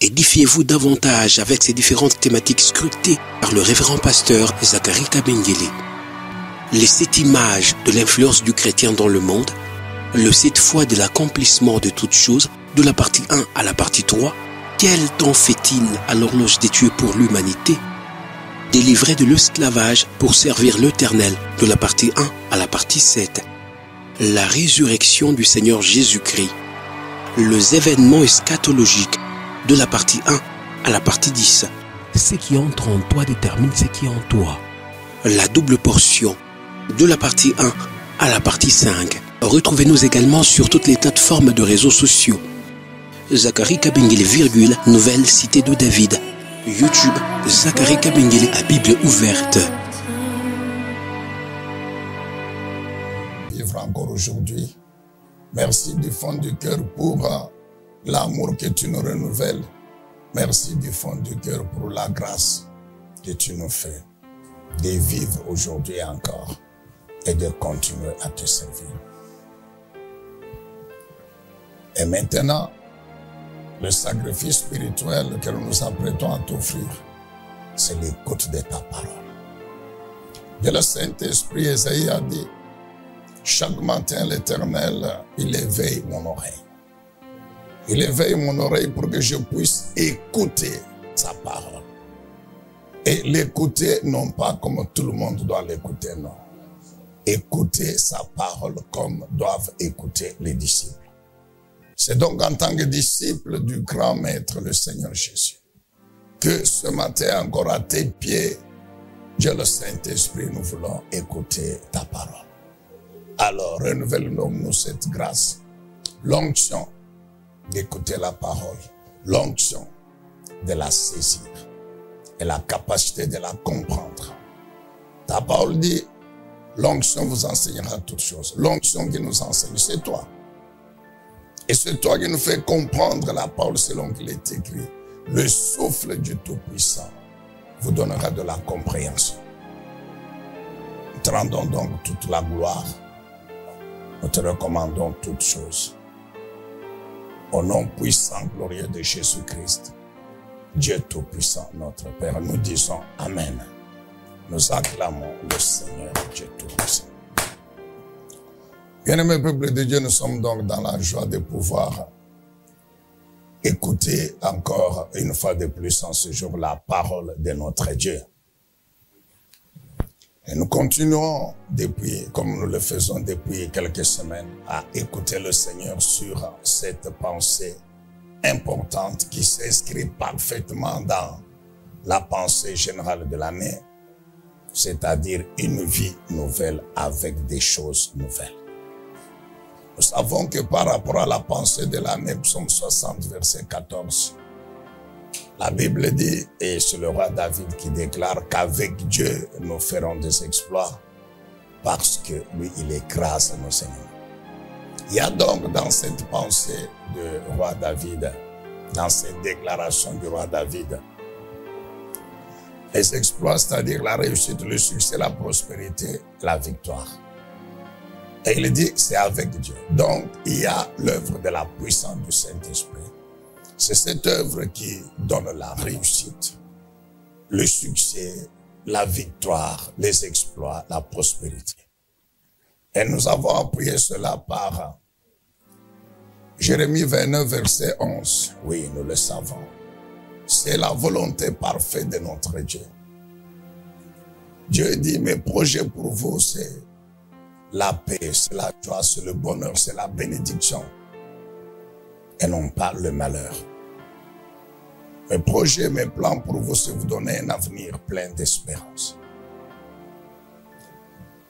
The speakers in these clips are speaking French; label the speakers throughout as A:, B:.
A: Édifiez-vous davantage avec ces différentes thématiques scrutées par le révérend pasteur Zacharie Kabengele. Les 7 images de l'influence du chrétien dans le monde, le 7 fois de l'accomplissement de toutes choses, de la partie 1 à la partie 3, quel temps fait-il à l'horloge des dieux pour l'humanité? Délivré de l'esclavage pour servir l'Éternel, de la partie 1 à la partie 7. La résurrection du Seigneur Jésus-Christ. Les événements eschatologiques, de la partie 1 à la partie 10. Ce qui entre en toi détermine ce qui est en toi. La double portion, de la partie 1 à la partie 5. Retrouvez-nous également sur toutes les plateformes de réseaux sociaux. Zacharie Kabengele, nouvelle cité de David. YouTube, Zacharie Kabengele à Bible ouverte.
B: Vivre encore aujourd'hui. Merci du fond du cœur pour l'amour que tu nous renouvelles. Merci du fond du cœur pour la grâce que tu nous fais de vivre aujourd'hui encore et de continuer à te servir. Et maintenant, le sacrifice spirituel que nous nous apprêtons à t'offrir, c'est l'écoute de ta parole. De le Saint-Esprit, Esaïe a dit, chaque matin l'Éternel, il éveille mon oreille. Il éveille mon oreille pour que je puisse écouter sa parole. Et l'écouter, non pas comme tout le monde doit l'écouter, non. Écouter sa parole comme doivent écouter les disciples. C'est donc en tant que disciple du grand maître, le Seigneur Jésus, que ce matin encore à tes pieds, Dieu le Saint-Esprit, nous voulons écouter ta parole. Alors, renouvelle-nous cette grâce, l'onction d'écouter la parole, l'onction de la saisir et la capacité de la comprendre. Ta parole dit, l'onction vous enseignera toutes choses. L'onction qui nous enseigne, c'est toi. Et c'est toi qui nous fais comprendre la parole selon qu'il est écrit. Le souffle du Tout-Puissant vous donnera de la compréhension. Nous te rendons donc toute la gloire. Nous te recommandons toutes choses. Au nom puissant, glorieux de Jésus-Christ, Dieu Tout-Puissant, notre Père, nous disons Amen. Nous acclamons le Seigneur Dieu Tout-Puissant. Bien-aimés peuple de Dieu, nous sommes donc dans la joie de pouvoir écouter encore une fois de plus en ce jour la parole de notre Dieu. Et nous continuons depuis, comme nous le faisons depuis quelques semaines, à écouter le Seigneur sur cette pensée importante qui s'inscrit parfaitement dans la pensée générale de l'année, c'est-à-dire une vie nouvelle avec des choses nouvelles. Nous savons que par rapport à la pensée de l'année, psaume 60, verset 14, la Bible dit, et c'est le roi David qui déclare qu'avec Dieu, nous ferons des exploits parce que lui, il écrase nos ennemis. Il y a donc dans cette pensée du roi David, dans cette déclaration du roi David, les exploits, c'est-à-dire la réussite, le succès, la prospérité, la victoire. Et il dit, c'est avec Dieu. Donc, il y a l'œuvre de la puissance du Saint-Esprit. C'est cette œuvre qui donne la réussite, le succès, la victoire, les exploits, la prospérité. Et nous avons appuyé cela par Jérémie 29, verset 11. Oui, nous le savons. C'est la volonté parfaite de notre Dieu. Dieu dit, mes projets pour vous, c'est la paix, c'est la joie, c'est le bonheur, c'est la bénédiction. Et non pas le malheur. Mes projets, mes plans pour vous, c'est vous donner un avenir plein d'espérance.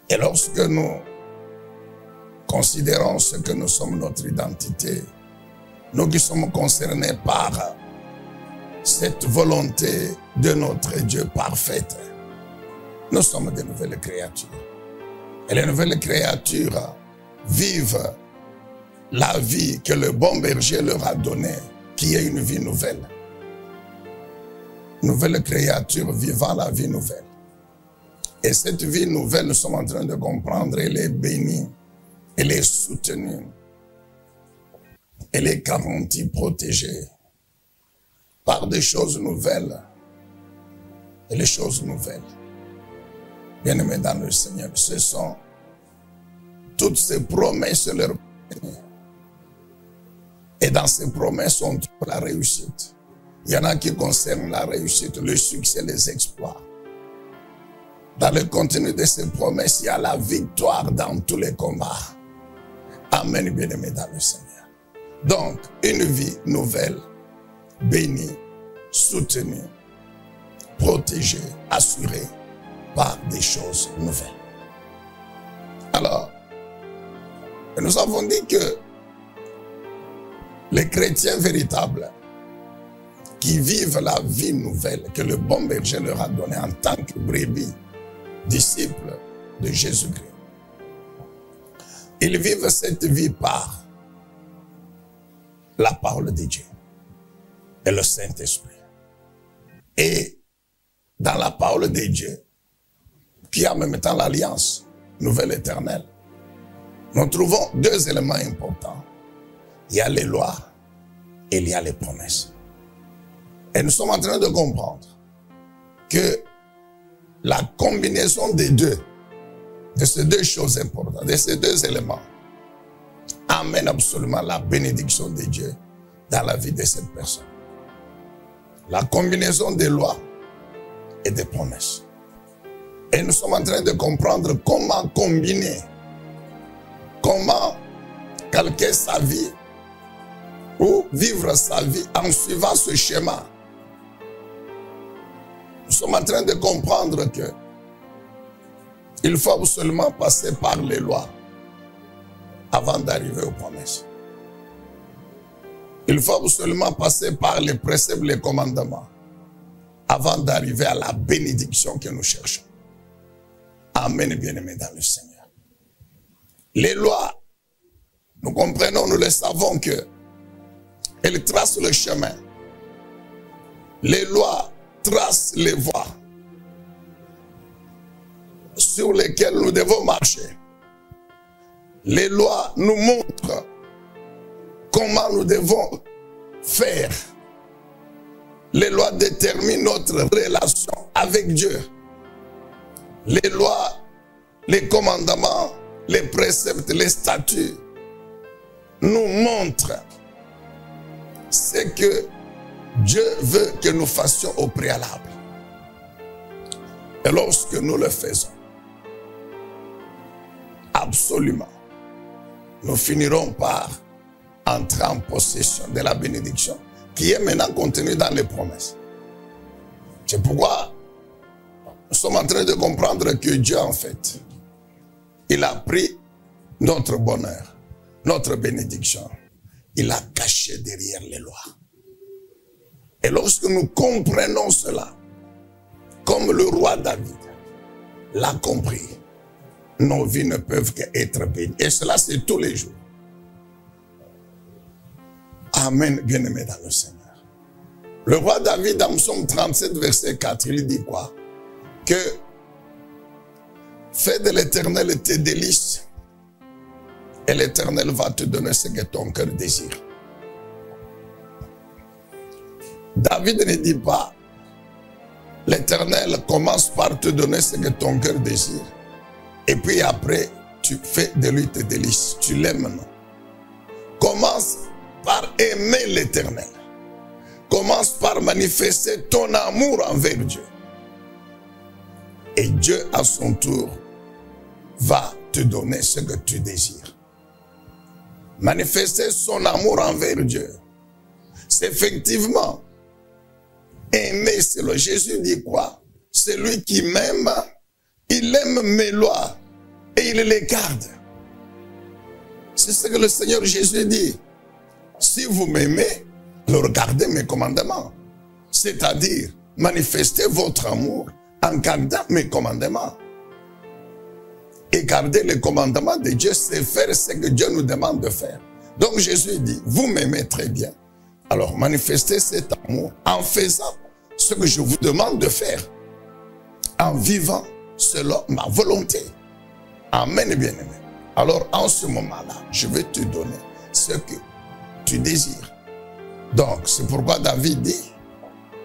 B: Et lorsque nous considérons ce que nous sommes, notre identité, nous qui sommes concernés par cette volonté de notre Dieu parfaite, nous sommes de nouvelles créatures. Et les nouvelles créatures vivent la vie que le bon berger leur a donnée, qui est une vie nouvelle. Nouvelle créature vivant la vie nouvelle. Et cette vie nouvelle, nous sommes en train de comprendre, elle est bénie, elle est soutenue, elle est garantie, protégée par des choses nouvelles. Et les choses nouvelles, bien-aimés dans le Seigneur, ce sont toutes ces promesses leur bénédiction. Et dans ces promesses, on trouve la réussite. Il y en a qui concernent la réussite, le succès, les exploits. Dans le contenu de ces promesses, il y a la victoire dans tous les combats. Amen, bien-aimés dans le Seigneur. Donc, une vie nouvelle, bénie, soutenue, protégée, assurée par des choses nouvelles. Alors, nous avons dit que les chrétiens véritables qui vivent la vie nouvelle que le bon berger leur a donnée en tant que brebis, disciples de Jésus-Christ, ils vivent cette vie par la parole de Dieu et le Saint-Esprit. Et dans la parole de Dieu, qui a en même temps l'alliance nouvelle éternelle, nous trouvons deux éléments importants. Il y a les lois et il y a les promesses. Et nous sommes en train de comprendre que la combinaison des deux, de ces deux choses importantes, de ces deux éléments, amène absolument la bénédiction de Dieu dans la vie de cette personne. La combinaison des lois et des promesses. Et nous sommes en train de comprendre comment combiner, comment calquer sa vie ou vivre sa vie en suivant ce schéma. Nous sommes en train de comprendre que il faut absolument passer par les lois avant d'arriver aux promesses. Il faut absolument passer par les préceptes, les commandements avant d'arriver à la bénédiction que nous cherchons. Amen, bien-aimés dans le Seigneur. Les lois, nous comprenons, nous le savons que elles tracent le chemin. Les lois tracent les voies sur lesquelles nous devons marcher. Les lois nous montrent comment nous devons faire. Les lois déterminent notre relation avec Dieu. Les lois, les commandements, les préceptes, les statuts nous montrent ce que Dieu veut que nous fassions au préalable. Et lorsque nous le faisons, absolument, nous finirons par entrer en possession de la bénédiction qui est maintenant contenue dans les promesses. C'est pourquoi nous sommes en train de comprendre que Dieu, en fait, il a pris notre bonheur, notre bénédiction. Il a caché derrière les lois. Et lorsque nous comprenons cela, comme le roi David l'a compris, nos vies ne peuvent qu'être bénies. Et cela, c'est tous les jours. Amen, bien-aimés dans le Seigneur. Le roi David, dans Psaume 37, verset 4, il dit quoi? Que fais de l'Éternel tes délices et l'Éternel va te donner ce que ton cœur désire. David ne dit pas l'Éternel commence par te donner ce que ton cœur désire et puis après tu fais de lui tes délices, tu l'aimes, non? Commence par aimer l'Éternel. Commence par manifester ton amour envers Dieu. Et Dieu, à son tour, va te donner ce que tu désires. Manifester son amour envers Dieu, c'est effectivement aimer. Jésus dit quoi? Celui qui m'aime, il aime mes lois et il les garde. C'est ce que le Seigneur Jésus dit. Si vous m'aimez, alors gardez mes commandements. C'est-à-dire, manifestez votre amour en gardant mes commandements. Et garder les commandements de Dieu, c'est faire ce que Dieu nous demande de faire. Donc Jésus dit, vous m'aimez très bien. Alors manifestez cet amour en faisant ce que je vous demande de faire. En vivant selon ma volonté. Amen, bien-aimé. Alors en ce moment-là, je vais te donner ce que tu désires. Donc c'est pourquoi David dit,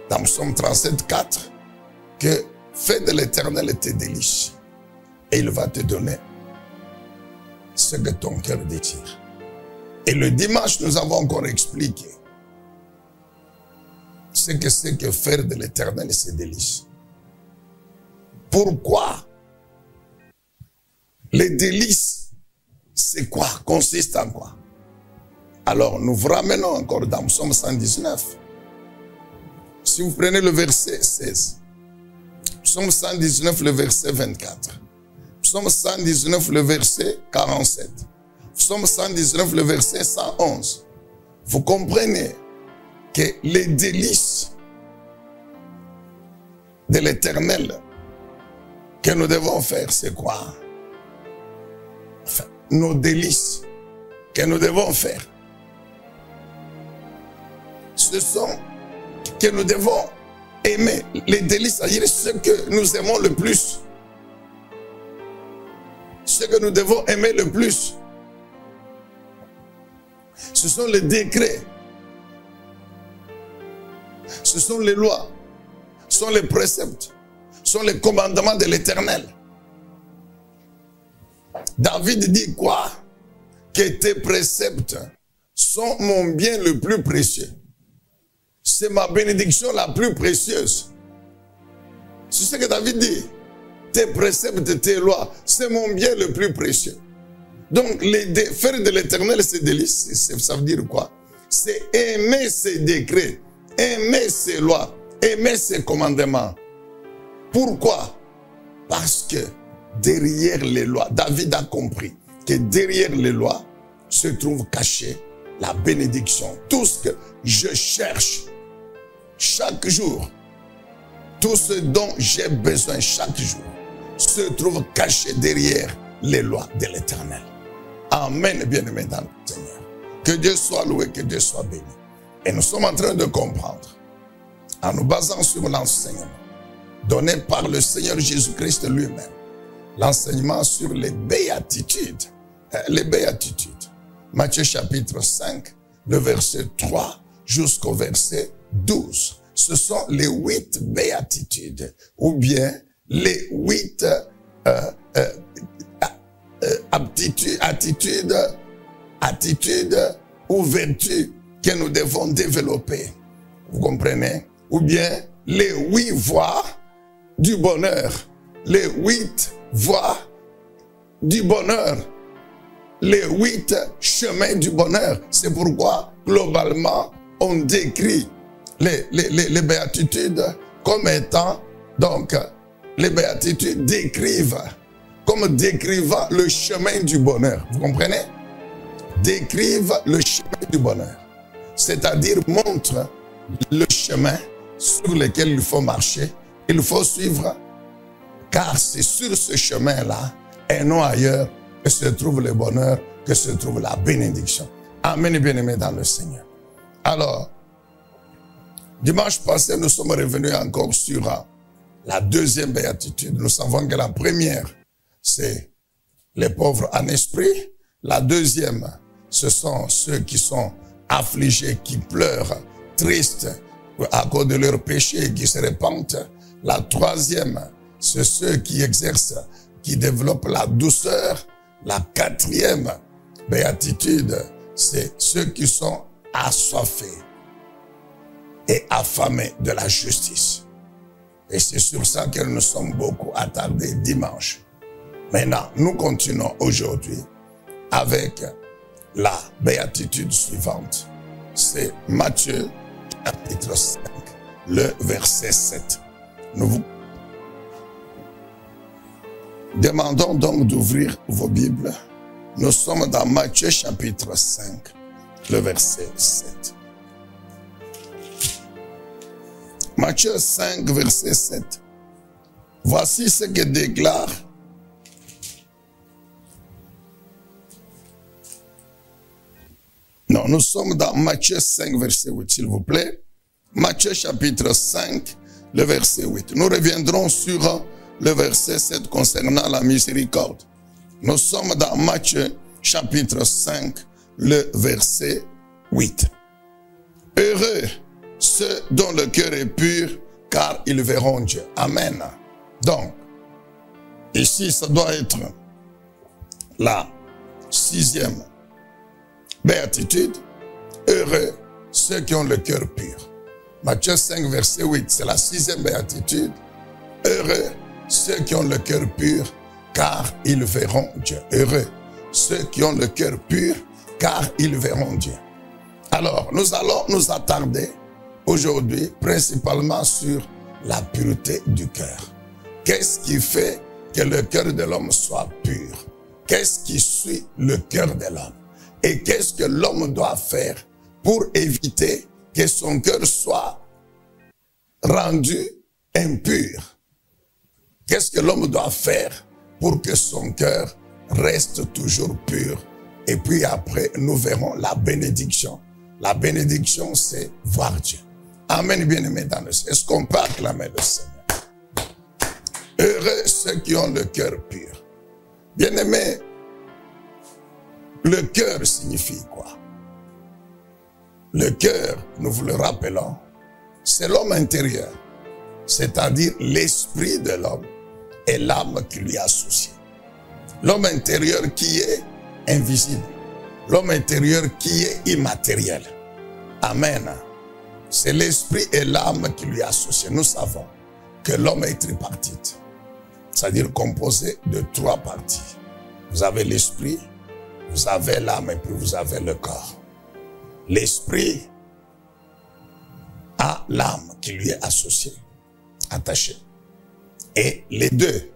B: dans Psaume 37, 4, que fais de l'Éternel tes délices et il va te donner ce que ton cœur désire. Et le dimanche, nous avons encore expliqué ce que c'est que faire de l'Éternel ses délices. Pourquoi? Les délices, c'est quoi? Consiste en quoi? Alors, nous vous ramenons encore dans Psaume 119. Si vous prenez le verset 16, Psaume 119, le verset 24, Psaume 119, le verset 47, Psaume 119, le verset 111, vous comprenez que les délices de l'Éternel que nous devons faire, c'est quoi? Enfin, nos délices que nous devons faire, ce sont que nous devons aimer. Les délices, c'est-à-dire ce que nous aimons le plus. Ce que nous devons aimer le plus. Ce sont les décrets. Ce sont les lois. Ce sont les préceptes. Ce sont les commandements de l'Éternel. David dit quoi? Que tes préceptes sont mon bien le plus précieux. C'est ma bénédiction la plus précieuse. C'est ce que David dit. Tes préceptes, tes lois, c'est mon bien le plus précieux. Donc, faire de l'Éternel ses délices, ça veut dire quoi? C'est aimer ses décrets, aimer ses lois, aimer ses commandements. Pourquoi? Parce que derrière les lois, David a compris que derrière les lois se trouve caché la bénédiction. Tout ce que je cherche chaque jour, tout ce dont j'ai besoin chaque jour, se trouve caché derrière les lois de l'Éternel. Amen, bien-aimés dans le Seigneur. Que Dieu soit loué, que Dieu soit béni. Et nous sommes en train de comprendre, en nous basant sur l'enseignement donné par le Seigneur Jésus-Christ lui-même, l'enseignement sur les béatitudes. Les béatitudes. Matthieu chapitre 5, le verset 3 jusqu'au verset 12. Ce sont les 8 béatitudes, ou bien les 8 attitudes ou vertus que nous devons développer. Vous comprenez? Ou bien les 8 voies du bonheur. Les 8 voies du bonheur. Les 8 chemins du bonheur. C'est pourquoi, globalement, on décrit les béatitudes comme étant, donc, les béatitudes décrivent, comme décrivant le chemin du bonheur. Vous comprenez? Décrivent le chemin du bonheur. C'est-à-dire montrent le chemin sur lequel il faut marcher, il faut suivre, car c'est sur ce chemin-là, et non ailleurs, que se trouve le bonheur, que se trouve la bénédiction. Amen et bien-aimés dans le Seigneur. Alors, dimanche passé, nous sommes revenus encore sur la deuxième béatitude. Nous savons que la première, c'est les pauvres en esprit. La deuxième, ce sont ceux qui sont affligés, qui pleurent, tristes à cause de leurs péchés et qui se repentent. La troisième, c'est ceux qui exercent, qui développent la douceur. La quatrième béatitude, c'est ceux qui sont assoiffés et affamés de la justice. Et c'est sur ça que nous sommes beaucoup attardés dimanche. Maintenant, nous continuons aujourd'hui avec la béatitude suivante. C'est Matthieu chapitre 5, le verset 7. Nous vous demandons donc d'ouvrir vos Bibles. Nous sommes dans Matthieu chapitre 5, le verset 7. Matthieu 5, verset 7. Voici ce que déclare Non, nous sommes dans Matthieu 5, verset 8, s'il vous plaît. Matthieu chapitre 5, le verset 8. Nous reviendrons sur le verset 7 concernant la miséricorde. Nous sommes dans Matthieu chapitre 5, le verset 8. Heureux ceux dont le cœur est pur, car ils verront Dieu. Amen. Donc, ici, ça doit être la 6e béatitude. Heureux ceux qui ont le cœur pur. Matthieu 5, verset 8, c'est la 6e béatitude. Heureux ceux qui ont le cœur pur, car ils verront Dieu. Heureux ceux qui ont le cœur pur, car ils verront Dieu. Alors, nous allons nous attarder aujourd'hui principalement sur la pureté du cœur. Qu'est-ce qui fait que le cœur de l'homme soit pur? Qu'est-ce qui suit le cœur de l'homme? Et qu'est-ce que l'homme doit faire pour éviter que son cœur soit rendu impur? Qu'est-ce que l'homme doit faire pour que son cœur reste toujours pur? Et puis après, nous verrons la bénédiction. La bénédiction, c'est voir Dieu. Amen, bien-aimés dans le Seigneur. Est-ce qu'on peut acclamer le Seigneur? Heureux ceux qui ont le cœur pur. Bien-aimés, le cœur signifie quoi? Le cœur, nous vous le rappelons, c'est l'homme intérieur, c'est-à-dire l'esprit de l'homme et l'âme qui lui est associée. L'homme intérieur qui est invisible, l'homme intérieur qui est immatériel. Amen. C'est l'esprit et l'âme qui lui est associé. Nous savons que l'homme est tripartite, c'est-à-dire composé de 3 parties. Vous avez l'esprit, vous avez l'âme et puis vous avez le corps. L'esprit a l'âme qui lui est associée, attachée. Et les deux,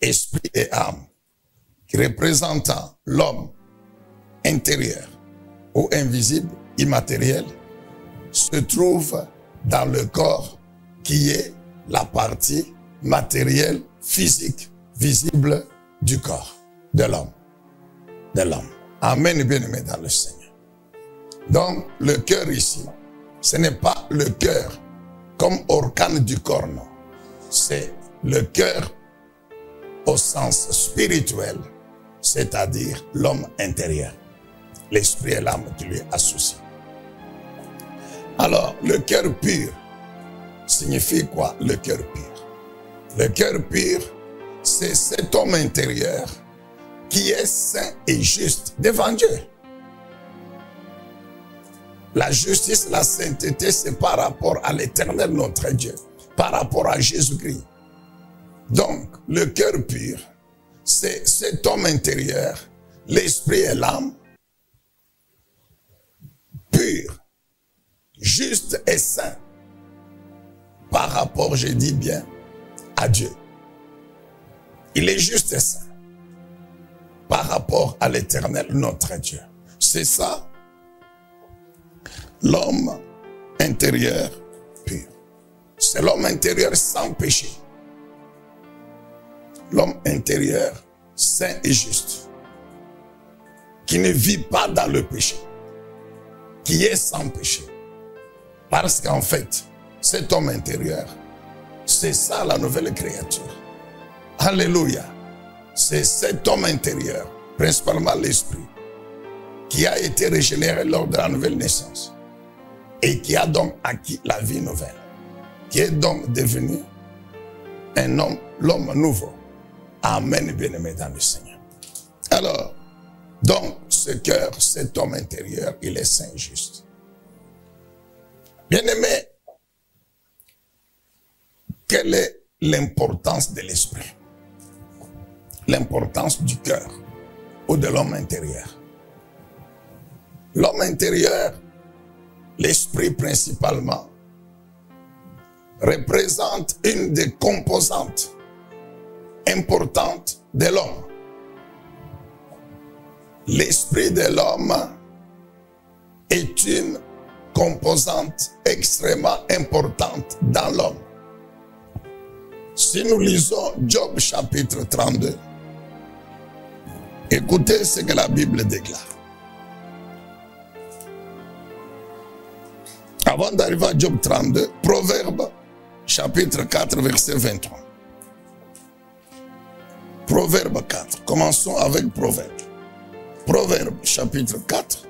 B: esprit et âme, qui représentent l'homme intérieur ou invisible, immatériel, se trouvent dans le corps qui est la partie matérielle, physique, visible du corps de l'homme. Amen, bien-aimé dans le Seigneur. Donc, le cœur ici, ce n'est pas le cœur comme organe du corps, non. C'est le cœur au sens spirituel, c'est-à-dire l'homme intérieur. L'esprit et l'âme qui lui est associé. Alors, le cœur pur signifie quoi, le cœur pur? Le cœur pur, c'est cet homme intérieur qui est saint et juste devant Dieu. La justice, la sainteté, c'est par rapport à l'Éternel notre Dieu, par rapport à Jésus-Christ. Donc, le cœur pur, c'est cet homme intérieur, l'esprit et l'âme, pur, juste et saint, par rapport, je dis bien, à Dieu. Il est juste et saint, par rapport à l'Éternel notre Dieu. C'est ça, l'homme intérieur pur. C'est l'homme intérieur sans péché. L'homme intérieur saint et juste, qui ne vit pas dans le péché, qui est sans péché. Parce qu'en fait, cet homme intérieur, c'est ça la nouvelle créature. Alléluia. C'est cet homme intérieur, principalement l'esprit, qui a été régénéré lors de la nouvelle naissance et qui a donc acquis la vie nouvelle, qui est donc devenu un homme, l'homme nouveau. Amen, bien-aimé dans le Seigneur. Alors, donc, ce cœur, cet homme intérieur, il est saint et juste. Bien-aimé, quelle est l'importance de l'esprit? L'importance du cœur ou de l'homme intérieur. L'homme intérieur, l'esprit principalement, représente une des composantes importantes de l'homme. L'esprit de l'homme est une composante extrêmement importante dans l'homme. Si nous lisons Job chapitre 32, écoutez ce que la Bible déclare. Avant d'arriver à Job 32, Proverbe chapitre 4, verset 23. Proverbe 4. Commençons avec Proverbe. Proverbe chapitre 4,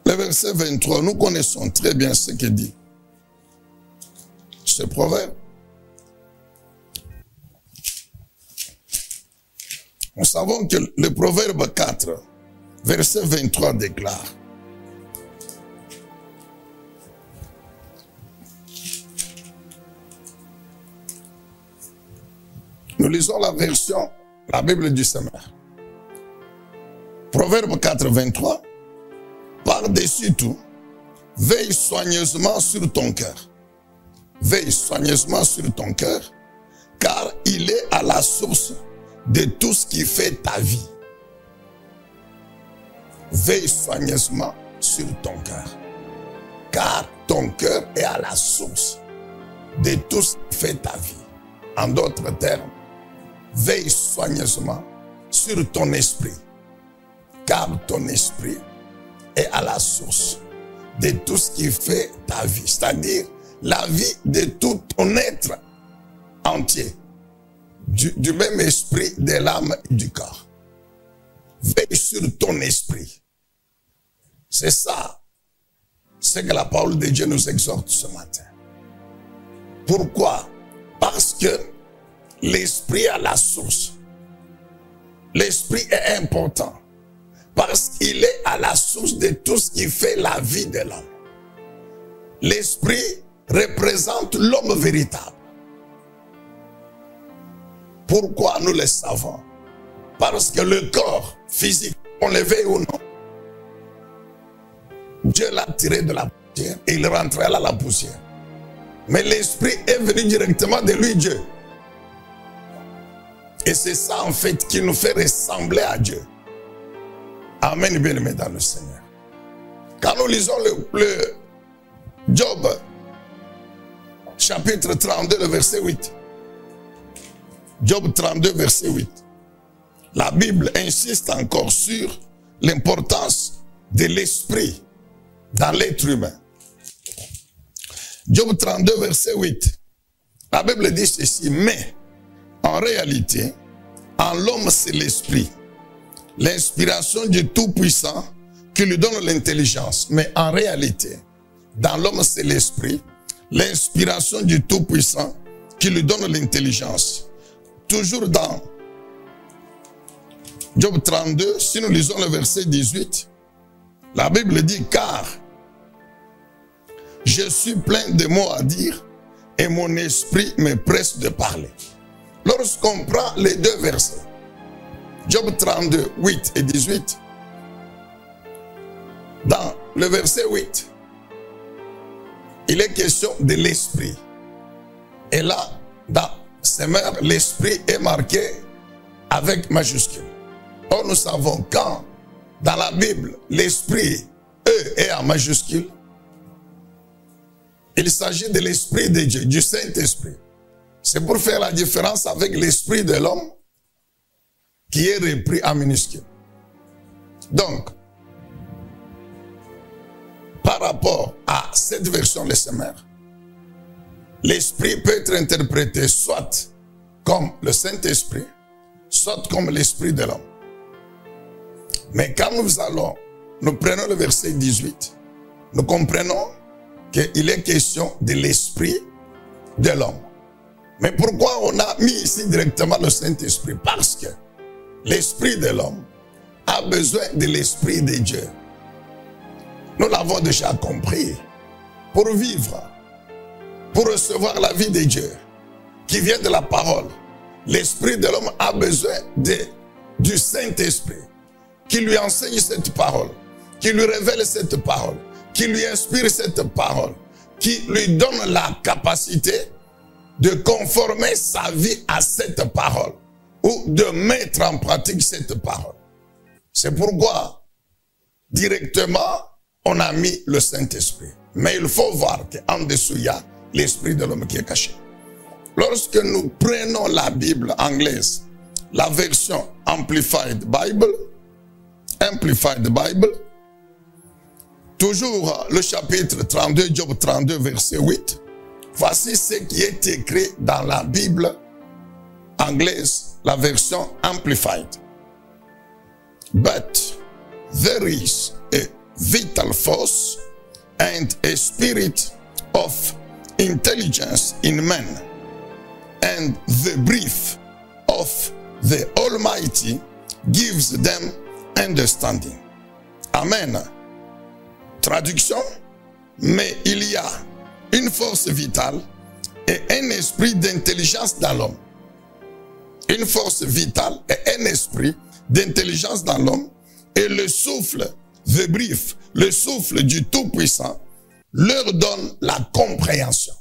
B: le le verset 23, nous connaissons très bien ce qu'il dit. Ce proverbe. Nous savons que le proverbe 4, verset 23 déclare: nous lisons la version, la Bible du Semeur. Proverbe 4, 23. Par-dessus tout, veille soigneusement sur ton cœur. Veille soigneusement sur ton cœur, car il est à la source de tout ce qui fait ta vie. Veille soigneusement sur ton cœur, car ton cœur est à la source de tout ce qui fait ta vie. En d'autres termes, veille soigneusement sur ton esprit, car ton esprit est à la source de tout ce qui fait ta vie, c'est-à-dire la vie de tout ton être entier, du même esprit, de l'âme et du corps. Veille sur ton esprit. C'est ça, c'est que la parole de Dieu nous exhorte ce matin. Pourquoi? Parce que l'esprit a la source. L'esprit est important. Parce qu'il est à la source de tout ce qui fait la vie de l'homme. L'esprit représente l'homme véritable. Pourquoi nous le savons? Parce que le corps physique, on le veuille ou non, Dieu l'a tiré de la poussière et il rentrait à la poussière. Mais l'esprit est venu directement de lui, Dieu. Et c'est ça en fait qui nous fait ressembler à Dieu. Amen, bien-aimés dans le Seigneur. Quand nous lisons le Job, chapitre 32, le verset 8. Job 32, verset 8. La Bible insiste encore sur l'importance de l'esprit dans l'être humain. Job 32, verset 8. La Bible dit ceci: mais en réalité, en l'homme c'est l'esprit, l'inspiration du Tout-Puissant qui lui donne l'intelligence. Mais en réalité, dans l'homme c'est l'esprit, l'inspiration du Tout-Puissant qui lui donne l'intelligence. Toujours dans Job 32, si nous lisons le verset 18, la Bible dit: car je suis plein de mots à dire et mon esprit me presse de parler. Lorsqu'on prend les deux versets, Job 32, 8 et 18, dans le verset 8, il est question de l'esprit. Et là, dans Semeur, l'esprit est marqué avec majuscule. Or, nous savons quand, dans la Bible, l'esprit, est en majuscule, il s'agit de l'esprit de Dieu, du Saint-Esprit. C'est pour faire la différence avec l'esprit de l'homme qui est repris en minuscule. Donc, par rapport à cette version de Semeur, l'esprit peut être interprété soit comme le Saint-Esprit, soit comme l'esprit de l'homme. Mais quand nous prenons le verset 18, nous comprenons qu'il est question de l'esprit de l'homme. Mais pourquoi on a mis ici directement le Saint-Esprit? Parce que l'esprit de l'homme a besoin de l'esprit de Dieu. Nous l'avons déjà compris. Pour vivre, pour recevoir la vie de Dieu, qui vient de la parole, l'esprit de l'homme a besoin du Saint-Esprit, qui lui enseigne cette parole, qui lui révèle cette parole, qui lui inspire cette parole, qui lui donne la capacité de conformer sa vie à cette parole, ou de mettre en pratique cette parole. C'est pourquoi, directement, on a mis le Saint-Esprit. Mais il faut voir qu'en dessous, il y a l'esprit de l'homme qui est caché. Lorsque nous prenons la Bible anglaise, la version Amplified Bible, toujours le chapitre 32, Job 32, verset 8, voici ce qui est écrit dans la Bible anglaise, la version Amplified. But there is a vital force and a spirit of intelligence in men, and the breath of the Almighty gives them understanding. Amen. Traduction, mais il y a une force vitale et un esprit d'intelligence dans l'homme. Une force vitale et un esprit d'intelligence dans l'homme, et le souffle, the breath, le souffle du Tout-Puissant, leur donne la compréhension.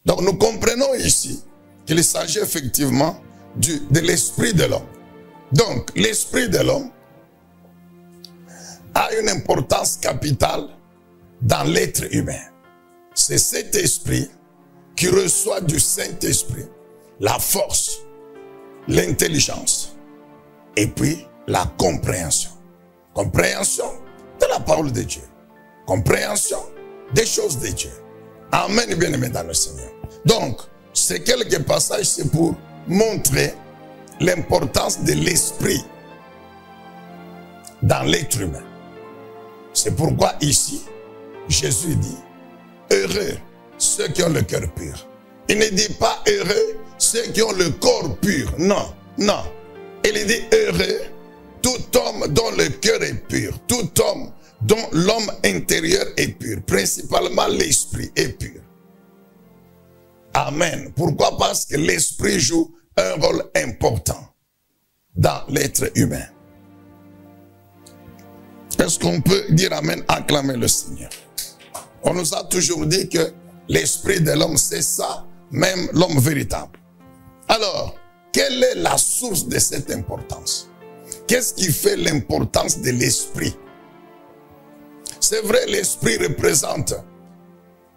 B: Donc nous comprenons ici qu'il s'agit effectivement de l'esprit de l'homme. Donc l'esprit de l'homme a une importance capitale dans l'être humain. C'est cet esprit qui reçoit du Saint-Esprit la force, l'intelligence et puis la compréhension. Compréhension de la parole de Dieu. Compréhension des choses de Dieu. Amen, bien-aimés dans le Seigneur. Donc, ces quelques passages, c'est pour montrer l'importance de l'esprit dans l'être humain. C'est pourquoi ici, Jésus dit, heureux ceux qui ont le cœur pur. Il ne dit pas heureux ceux qui ont le corps pur. Non, non. Il dit heureux tout homme dont le cœur est pur. Tout homme dont l'homme intérieur est pur. Principalement l'esprit est pur. Amen. Pourquoi? Parce que l'esprit joue un rôle important dans l'être humain. Est-ce qu'on peut dire amen, acclamer le Seigneur? On nous a toujours dit que l'esprit de l'homme, c'est ça, même l'homme véritable. Alors, quelle est la source de cette importance? Qu'est-ce qui fait l'importance de l'esprit? C'est vrai, l'esprit représente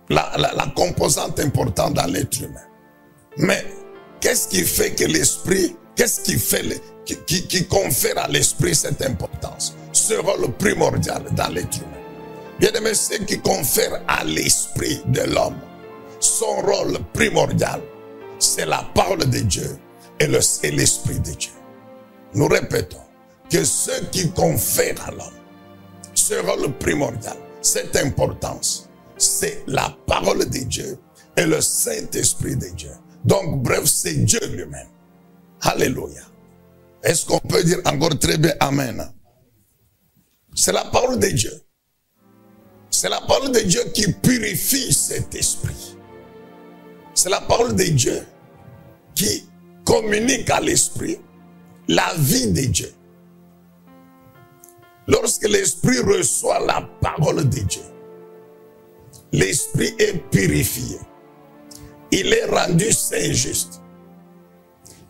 B: la composante importante dans l'être humain. Mais qu'est-ce qui fait que l'esprit, qu'est-ce qui fait, qui confère à l'esprit cette importance? Ce rôle primordial dans l'être humain. Bien aimé, ce qui confère à l'esprit de l'homme son rôle primordial, c'est la parole de Dieu et l'esprit de Dieu. Nous répétons que ce qui confère à l'homme ce rôle primordial, cette importance, c'est la parole de Dieu et le Saint-Esprit de Dieu. Donc, bref, c'est Dieu lui-même. Alléluia. Est-ce qu'on peut dire encore très bien amen? C'est la parole de Dieu. C'est la parole de Dieu qui purifie cet esprit. C'est la parole de Dieu qui communique à l'esprit la vie de Dieu. Lorsque l'esprit reçoit la parole de Dieu, l'esprit est purifié. Il est rendu saint juste.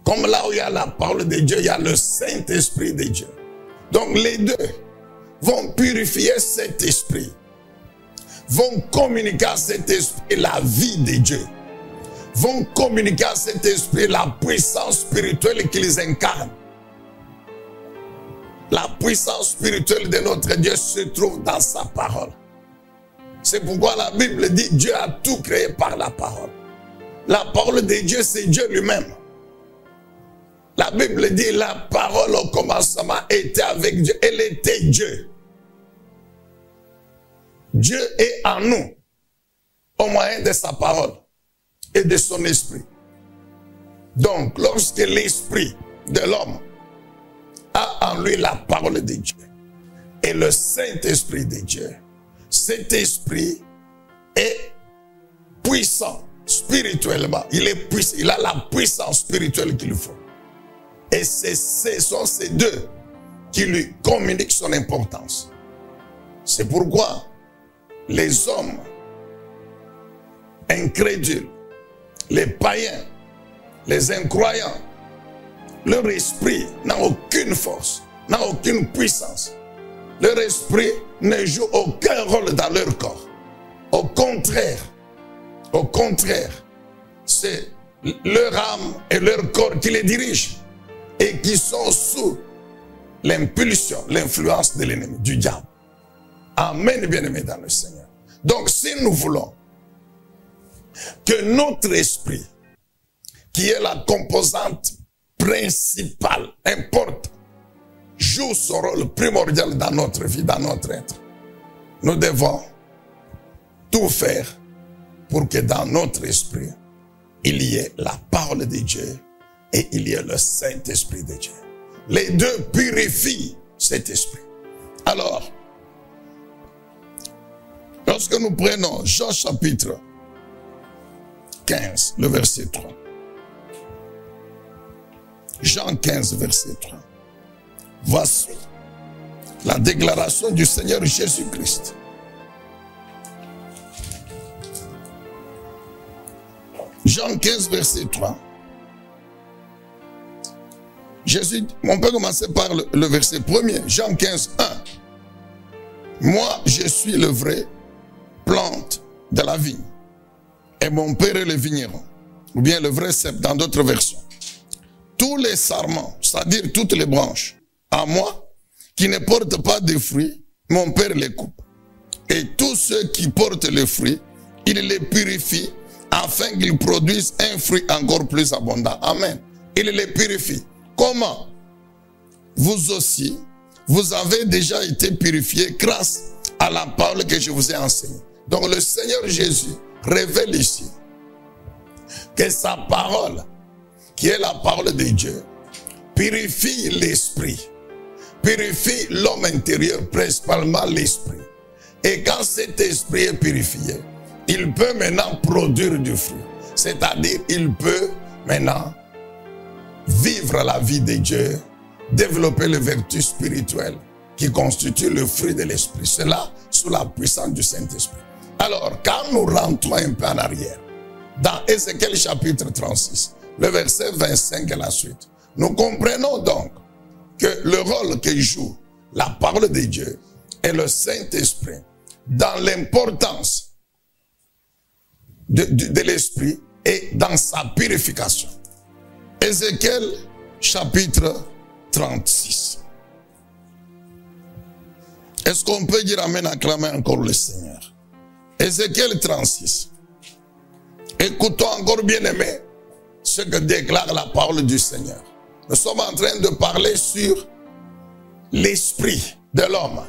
B: Comme là où il y a la parole de Dieu, il y a le Saint-Esprit de Dieu. Donc les deux vont purifier cet esprit, vont communiquer à cet esprit la vie de Dieu, vont communiquer à cet esprit la puissance spirituelle qu'ils incarnent. La puissance spirituelle de notre Dieu se trouve dans sa parole. C'est pourquoi la Bible dit Dieu a tout créé par la parole. La parole de Dieu, c'est Dieu lui-même. La Bible dit la parole au commencement était avec Dieu. Elle était Dieu. Dieu est en nous au moyen de sa parole et de son esprit. Donc, lorsque l'esprit de l'homme a en lui la parole de Dieu et le Saint-Esprit de Dieu, cet esprit est puissant spirituellement. Il est puissant, il a la puissance spirituelle qu'il faut. Et ce sont ces deux qui lui communiquent son importance. C'est pourquoi les hommes incrédules, les païens, les incroyants, leur esprit n'a aucune force, n'a aucune puissance. Leur esprit ne joue aucun rôle dans leur corps. Au contraire, c'est leur âme et leur corps qui les dirigent et qui sont sous l'impulsion, l'influence de l'ennemi, du diable. Amen, bien-aimés dans le Seigneur. Donc, si nous voulons que notre esprit, qui est la composante principale, importante, joue son rôle primordial dans notre vie, dans notre être. Nous devons tout faire pour que dans notre esprit, il y ait la parole de Dieu et il y ait le Saint-Esprit de Dieu. Les deux purifient cet esprit. Alors, lorsque nous prenons Jean chapitre 15, le verset 3. Jean 15, verset 3. Voici la déclaration du Seigneur Jésus-Christ. Jean 15, verset 3. Jésus, on peut commencer par le verset 1er. Jean 15, 1. Moi, je suis le vrai plante de la vigne. Et mon Père est le vigneron. Ou bien le vrai cep dans d'autres versions. Tous les sarments, c'est-à-dire toutes les branches, à moi, qui ne portent pas de fruits, mon Père les coupe. Et tous ceux qui portent le fruit, il les purifie afin qu'ils produisent un fruit encore plus abondant. Amen. Il les purifie. Comment? Vous aussi, vous avez déjà été purifiés grâce à la parole que je vous ai enseignée. Donc le Seigneur Jésus révèle ici que sa parole, qui est la parole de Dieu, purifie l'esprit, purifie l'homme intérieur, principalement l'esprit. Et quand cet esprit est purifié, il peut maintenant produire du fruit. C'est-à-dire, il peut maintenant vivre la vie de Dieu, développer les vertus spirituelles qui constituent le fruit de l'esprit. Cela sous la puissance du Saint-Esprit. Alors, quand nous rentrons un peu en arrière, dans Ézéchiel chapitre 36, le verset 25 et la suite, nous comprenons donc que le rôle que joue la parole de Dieu et le Saint-Esprit dans l'importance de l'esprit et dans sa purification. Ézéchiel chapitre 36. Est-ce qu'on peut dire amen, acclamer encore le Seigneur? Ézéchiel 36. Écoutons encore, bien-aimés, ce que déclare la parole du Seigneur. Nous sommes en train de parler sur l'esprit de l'homme,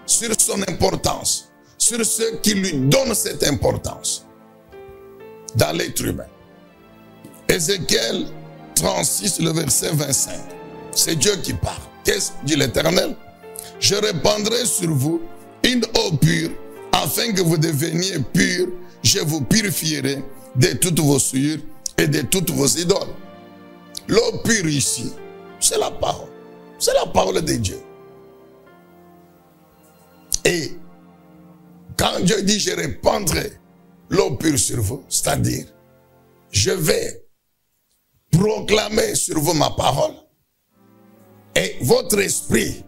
B: sur son importance, sur ce qui lui donne cette importance dans l'être humain. Ézéchiel 36, le verset 25. C'est Dieu qui parle. Qu'est-ce que dit l'Éternel? Je répandrai sur vous une eau pure, afin que vous deveniez purs. Je vous purifierai de toutes vos souillures et de toutes vos idoles. L'eau pure ici, c'est la parole. C'est la parole de Dieu. Et quand Dieu dit je répandrai l'eau pure sur vous, c'est-à-dire je vais proclamer sur vous ma parole, et votre esprit,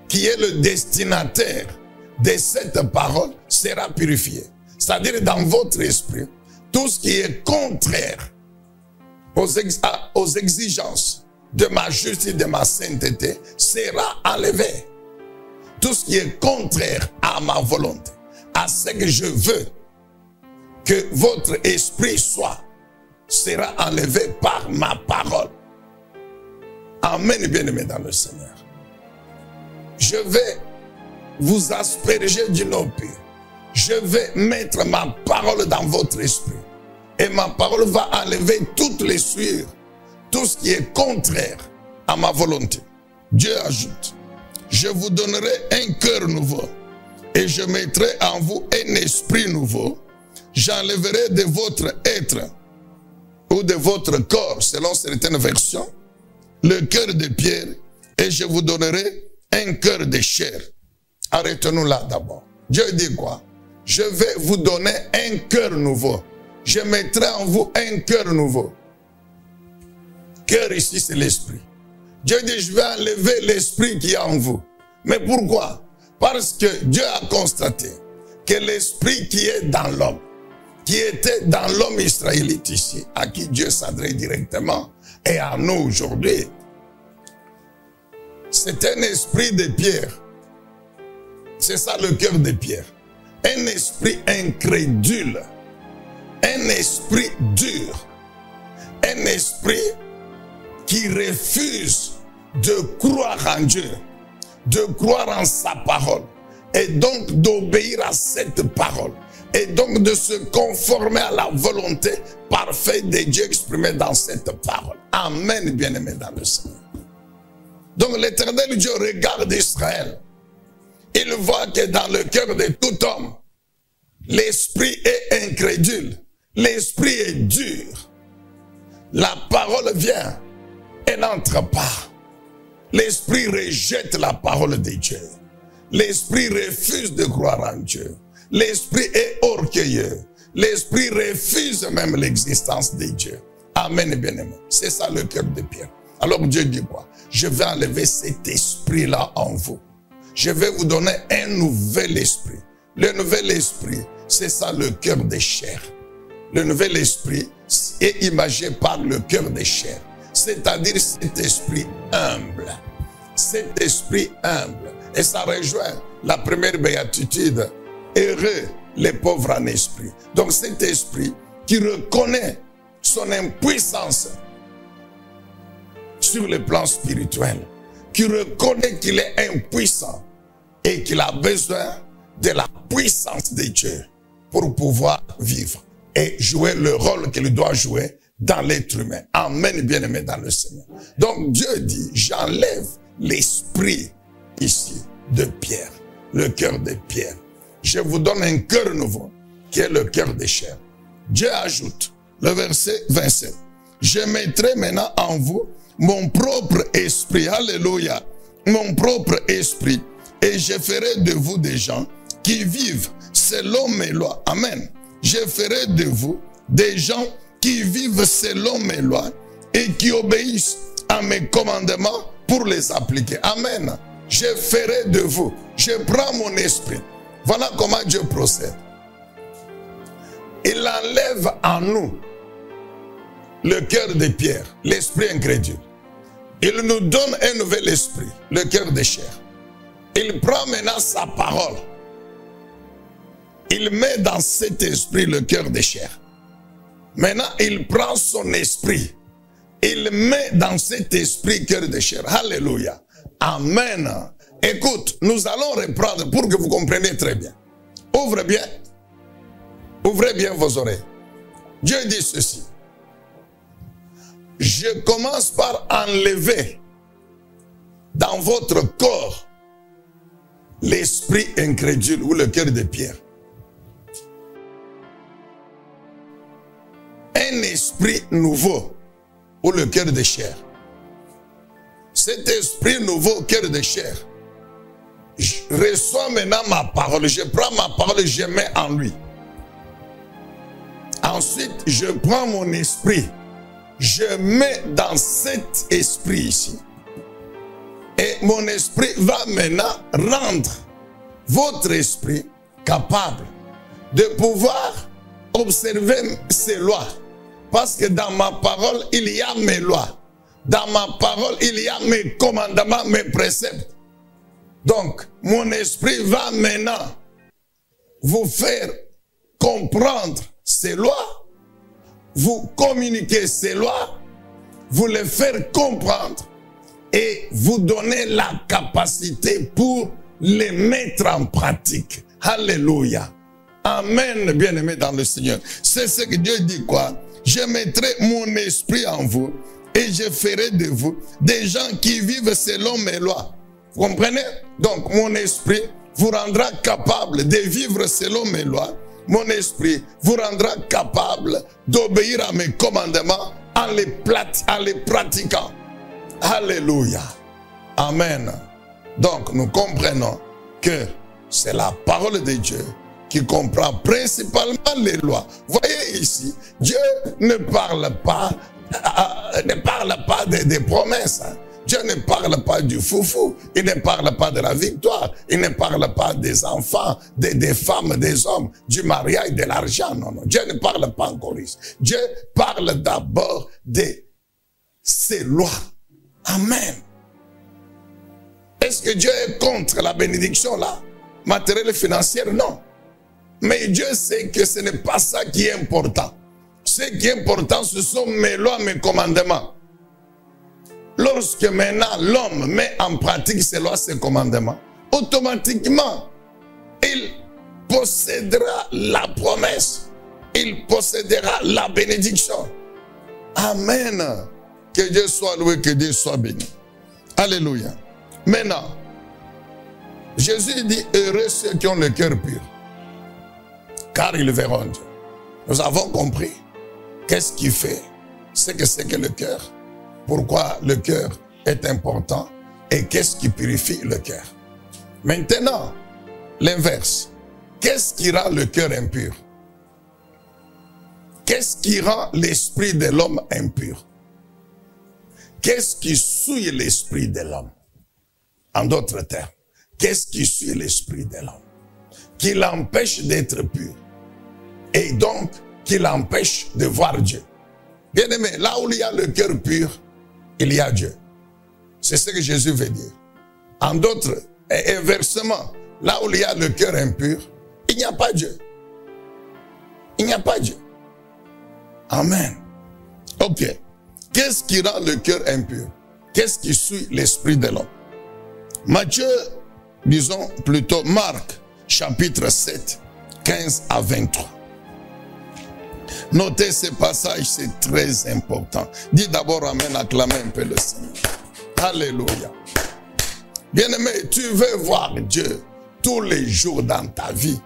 B: qui est le destinataire de cette parole, sera purifié. C'est-à-dire dans votre esprit, tout ce qui est contraire aux exigences de ma justice, de ma sainteté, sera enlevé. Tout ce qui est contraire à ma volonté, à ce que je veux que votre esprit soit, sera enlevé par ma parole. Amen, bien-aimés dans le Seigneur. Je vais vous asperger d'une eau pure. Je vais mettre ma parole dans votre esprit. Et ma parole va enlever toutes les souillures, tout ce qui est contraire à ma volonté. Dieu ajoute, je vous donnerai un cœur nouveau et je mettrai en vous un esprit nouveau. J'enlèverai de votre être ou de votre corps, selon certaines versions, le cœur de pierre et je vous donnerai un cœur de chair. Arrêtons-nous là d'abord. Dieu dit quoi? Je vais vous donner un cœur nouveau. Je mettrai en vous un cœur nouveau. Cœur ici, c'est l'esprit. Dieu dit, je vais enlever l'esprit qui est en vous. Mais pourquoi? Parce que Dieu a constaté que l'esprit qui est dans l'homme, qui était dans l'homme israélite ici, à qui Dieu s'adresse directement, et à nous aujourd'hui, c'est un esprit de pierre. C'est ça le cœur de pierre. Un esprit incrédule. Un esprit dur. Un esprit qui refuse de croire en Dieu. de croire en sa parole et donc d'obéir à cette parole et donc de se conformer à la volonté parfaite de Dieu exprimée dans cette parole. Amen, bien-aimés dans le Seigneur. Donc l'Éternel Dieu regarde Israël. Il voit que dans le cœur de tout homme, l'esprit est incrédule, l'esprit est dur. La parole vient et n'entre pas. L'esprit rejette la parole de Dieu. L'esprit refuse de croire en Dieu. L'esprit est orgueilleux. L'esprit refuse même l'existence de Dieu. Amen, bien-aimé. C'est ça le cœur de Pierre. Alors Dieu dit quoi? Je vais enlever cet esprit-là en vous. Je vais vous donner un nouvel esprit. Le nouvel esprit, c'est ça le cœur des chairs. Le nouvel esprit est imagé par le cœur des chairs. C'est-à-dire cet esprit humble. Cet esprit humble. Et ça rejoint la première béatitude. Heureux les pauvres en esprit. Donc cet esprit qui reconnaît son impuissance sur le plan spirituel, qui reconnaît qu'il est impuissant et qu'il a besoin de la puissance de Dieu pour pouvoir vivre et jouer le rôle qu'il doit jouer dans l'être humain. Amen, bien-aimé dans le Seigneur. Donc Dieu dit, j'enlève l'esprit ici de Pierre, le cœur de Pierre. Je vous donne un cœur nouveau, qui est le cœur de chair. Dieu ajoute, le verset 27, je mettrai maintenant en vous mon propre esprit, alléluia, mon propre esprit, et je ferai de vous des gens qui vivent selon mes lois. Amen. Je ferai de vous des gens qui vivent selon mes lois et qui obéissent à mes commandements pour les appliquer. Amen. Je ferai de vous. Je prends mon esprit. Voilà comment Dieu procède. Il enlève en nous le cœur de Pierre, l'esprit incrédule. Il nous donne un nouvel esprit, le cœur de chair. Il prend maintenant sa parole. Il met dans cet esprit le cœur de chair. Maintenant, il prend son esprit. Il met dans cet esprit cœur de chair. Alléluia. Amen. Écoute, nous allons reprendre pour que vous compreniez très bien. Ouvrez bien vos oreilles. Dieu dit ceci. Je commence par enlever dans votre corps l'esprit incrédule ou le cœur de Pierre. Un esprit nouveau ou le cœur de chair. Cet esprit nouveau, cœur de chair, je reçois maintenant ma parole. Je prends ma parole et je mets en lui. Ensuite, je prends mon esprit. Je mets dans cet esprit ici. Et mon esprit va maintenant rendre votre esprit capable de pouvoir observer ces lois. Parce que dans ma parole, il y a mes lois. Dans ma parole, il y a mes commandements, mes préceptes. Donc, mon esprit va maintenant vous faire comprendre ces lois, vous communiquer ces lois, vous les faire comprendre et vous donner la capacité pour les mettre en pratique. Alléluia. Amen, bien-aimés dans le Seigneur. C'est ce que Dieu dit quoi? Je mettrai mon esprit en vous et je ferai de vous des gens qui vivent selon mes lois. Vous comprenez? Donc, mon esprit vous rendra capable de vivre selon mes lois. Mon esprit vous rendra capable d'obéir à mes commandements en les pratiquant. Alléluia. Amen. Donc, nous comprenons que c'est la parole de Dieu qui comprend principalement les lois. Voyez ici, Dieu ne parle pas des promesses. Hein. Dieu ne parle pas du foufou, il ne parle pas de la victoire, il ne parle pas des enfants, des femmes, des hommes, du mariage, de l'argent. Non, non, Dieu ne parle pas encore ici. Dieu parle d'abord de ses lois. Amen. Est-ce que Dieu est contre la bénédiction là? Matérielle et financière? Non. Mais Dieu sait que ce n'est pas ça qui est important. Ce qui est important, ce sont mes lois, mes commandements. lorsque maintenant l'homme met en pratique ses lois, ses commandements, automatiquement, il possédera la promesse. Il possédera la bénédiction. Amen. Que Dieu soit loué, que Dieu soit béni. Alléluia. Maintenant, Jésus dit, heureux ceux qui ont le cœur pur, car ils verront Dieu. Nous avons compris qu'est-ce qui fait, ce que c'est que le cœur, pourquoi le cœur est important et qu'est-ce qui purifie le cœur. Maintenant, l'inverse. Qu'est-ce qui rend le cœur impur? Qu'est-ce qui rend l'esprit de l'homme impur? Qu'est-ce qui souille l'esprit de l'homme? En d'autres termes, qu'est-ce qui souille l'esprit de l'homme? Qui l'empêche d'être pur. Et donc, qui l'empêche de voir Dieu. Bien aimé, là où il y a le cœur pur, il y a Dieu. C'est ce que Jésus veut dire. En d'autres, et inversement, là où il y a le cœur impur, il n'y a pas Dieu. Il n'y a pas Dieu. Amen. Ok. Qu'est-ce qui rend le cœur impur? Qu'est-ce qui suit l'esprit de l'homme? Matthieu, disons plutôt Marc, chapitre 7, 15 à 23. Notez ce passage, c'est très important. Dis d'abord amen, acclamez un peu le Seigneur. Alléluia. Bien-aimé, tu veux voir Dieu tous les jours dans ta vie,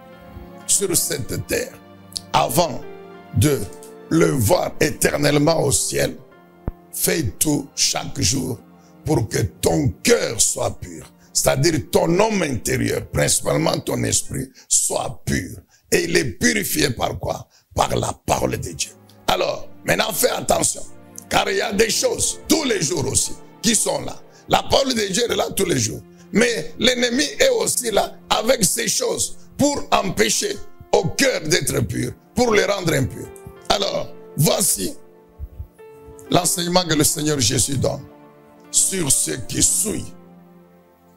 B: sur cette terre, avant de le voir éternellement au ciel. Fais tout chaque jour pour que ton cœur soit pur. C'est-à-dire ton homme intérieur, principalement ton esprit, soit pur. Et il est purifié par quoi? Par la parole de Dieu. Alors, maintenant fais attention. Car il y a des choses, tous les jours aussi, qui sont là. La parole de Dieu est là tous les jours. Mais l'ennemi est aussi là avec ces choses pour empêcher au cœur d'être pur, pour le rendre impur. Alors, voici l'enseignement que le Seigneur Jésus donne sur ce qui suit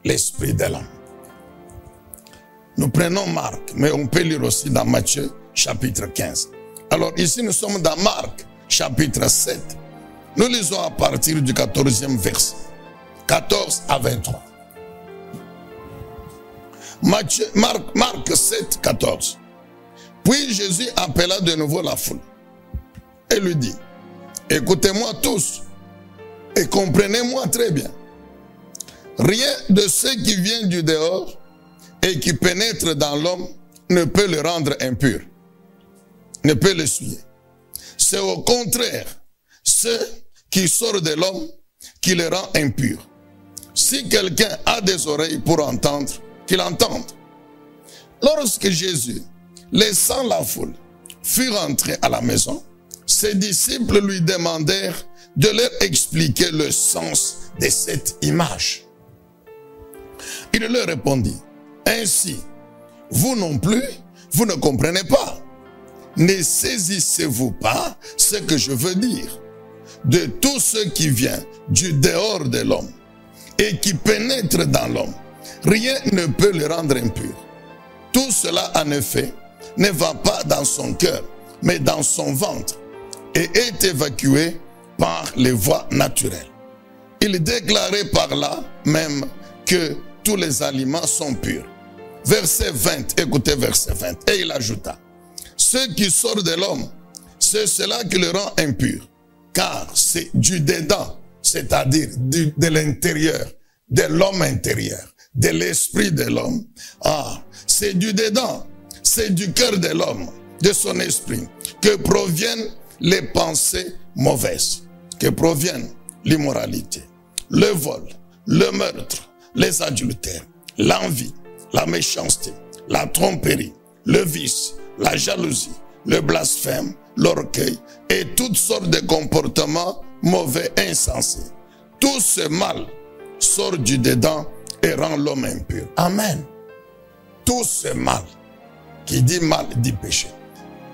B: l'esprit de l'homme. Nous prenons Marc, mais on peut lire aussi dans Matthieu, chapitre 15. Alors ici, nous sommes dans Marc, chapitre 7. Nous lisons à partir du 14e verset, 14 à 23. Marc 7, 14. Puis Jésus appela de nouveau la foule et lui dit, écoutez-moi tous et comprenez-moi très bien. Rien de ce qui vient du dehors et qui pénètre dans l'homme ne peut le rendre impur, ne peut le souiller. C'est au contraire ce qui sort de l'homme qui le rend impur. Si quelqu'un a des oreilles pour entendre, qu'il entende. Lorsque Jésus, laissant la foule, fut rentré à la maison, ses disciples lui demandèrent de leur expliquer le sens de cette image. Il leur répondit, ainsi, vous non plus, vous ne comprenez pas. Ne saisissez-vous pas ce que je veux dire? De tout ce qui vient du dehors de l'homme et qui pénètre dans l'homme, rien ne peut le rendre impur. Tout cela, en effet, ne va pas dans son cœur, mais dans son ventre, et est évacué par les voies naturelles. Il déclarait par là même que tous les aliments sont purs. Verset 20, écoutez verset 20, et il ajouta, ce qui sort de l'homme, c'est cela qui le rend impur, car c'est du dedans, c'est-à-dire de l'intérieur, de l'homme intérieur, de l'esprit de l'homme. Ah, c'est du dedans, c'est du cœur de l'homme, de son esprit, que proviennent les pensées mauvaises, que proviennent l'immoralité, le vol, le meurtre, les adultères, l'envie, la méchanceté, la tromperie, le vice, la jalousie, le blasphème, l'orgueil et toutes sortes de comportements mauvais et insensés. Tout ce mal sort du dedans et rend l'homme impur. Amen. Tout ce mal, qui dit mal, dit péché.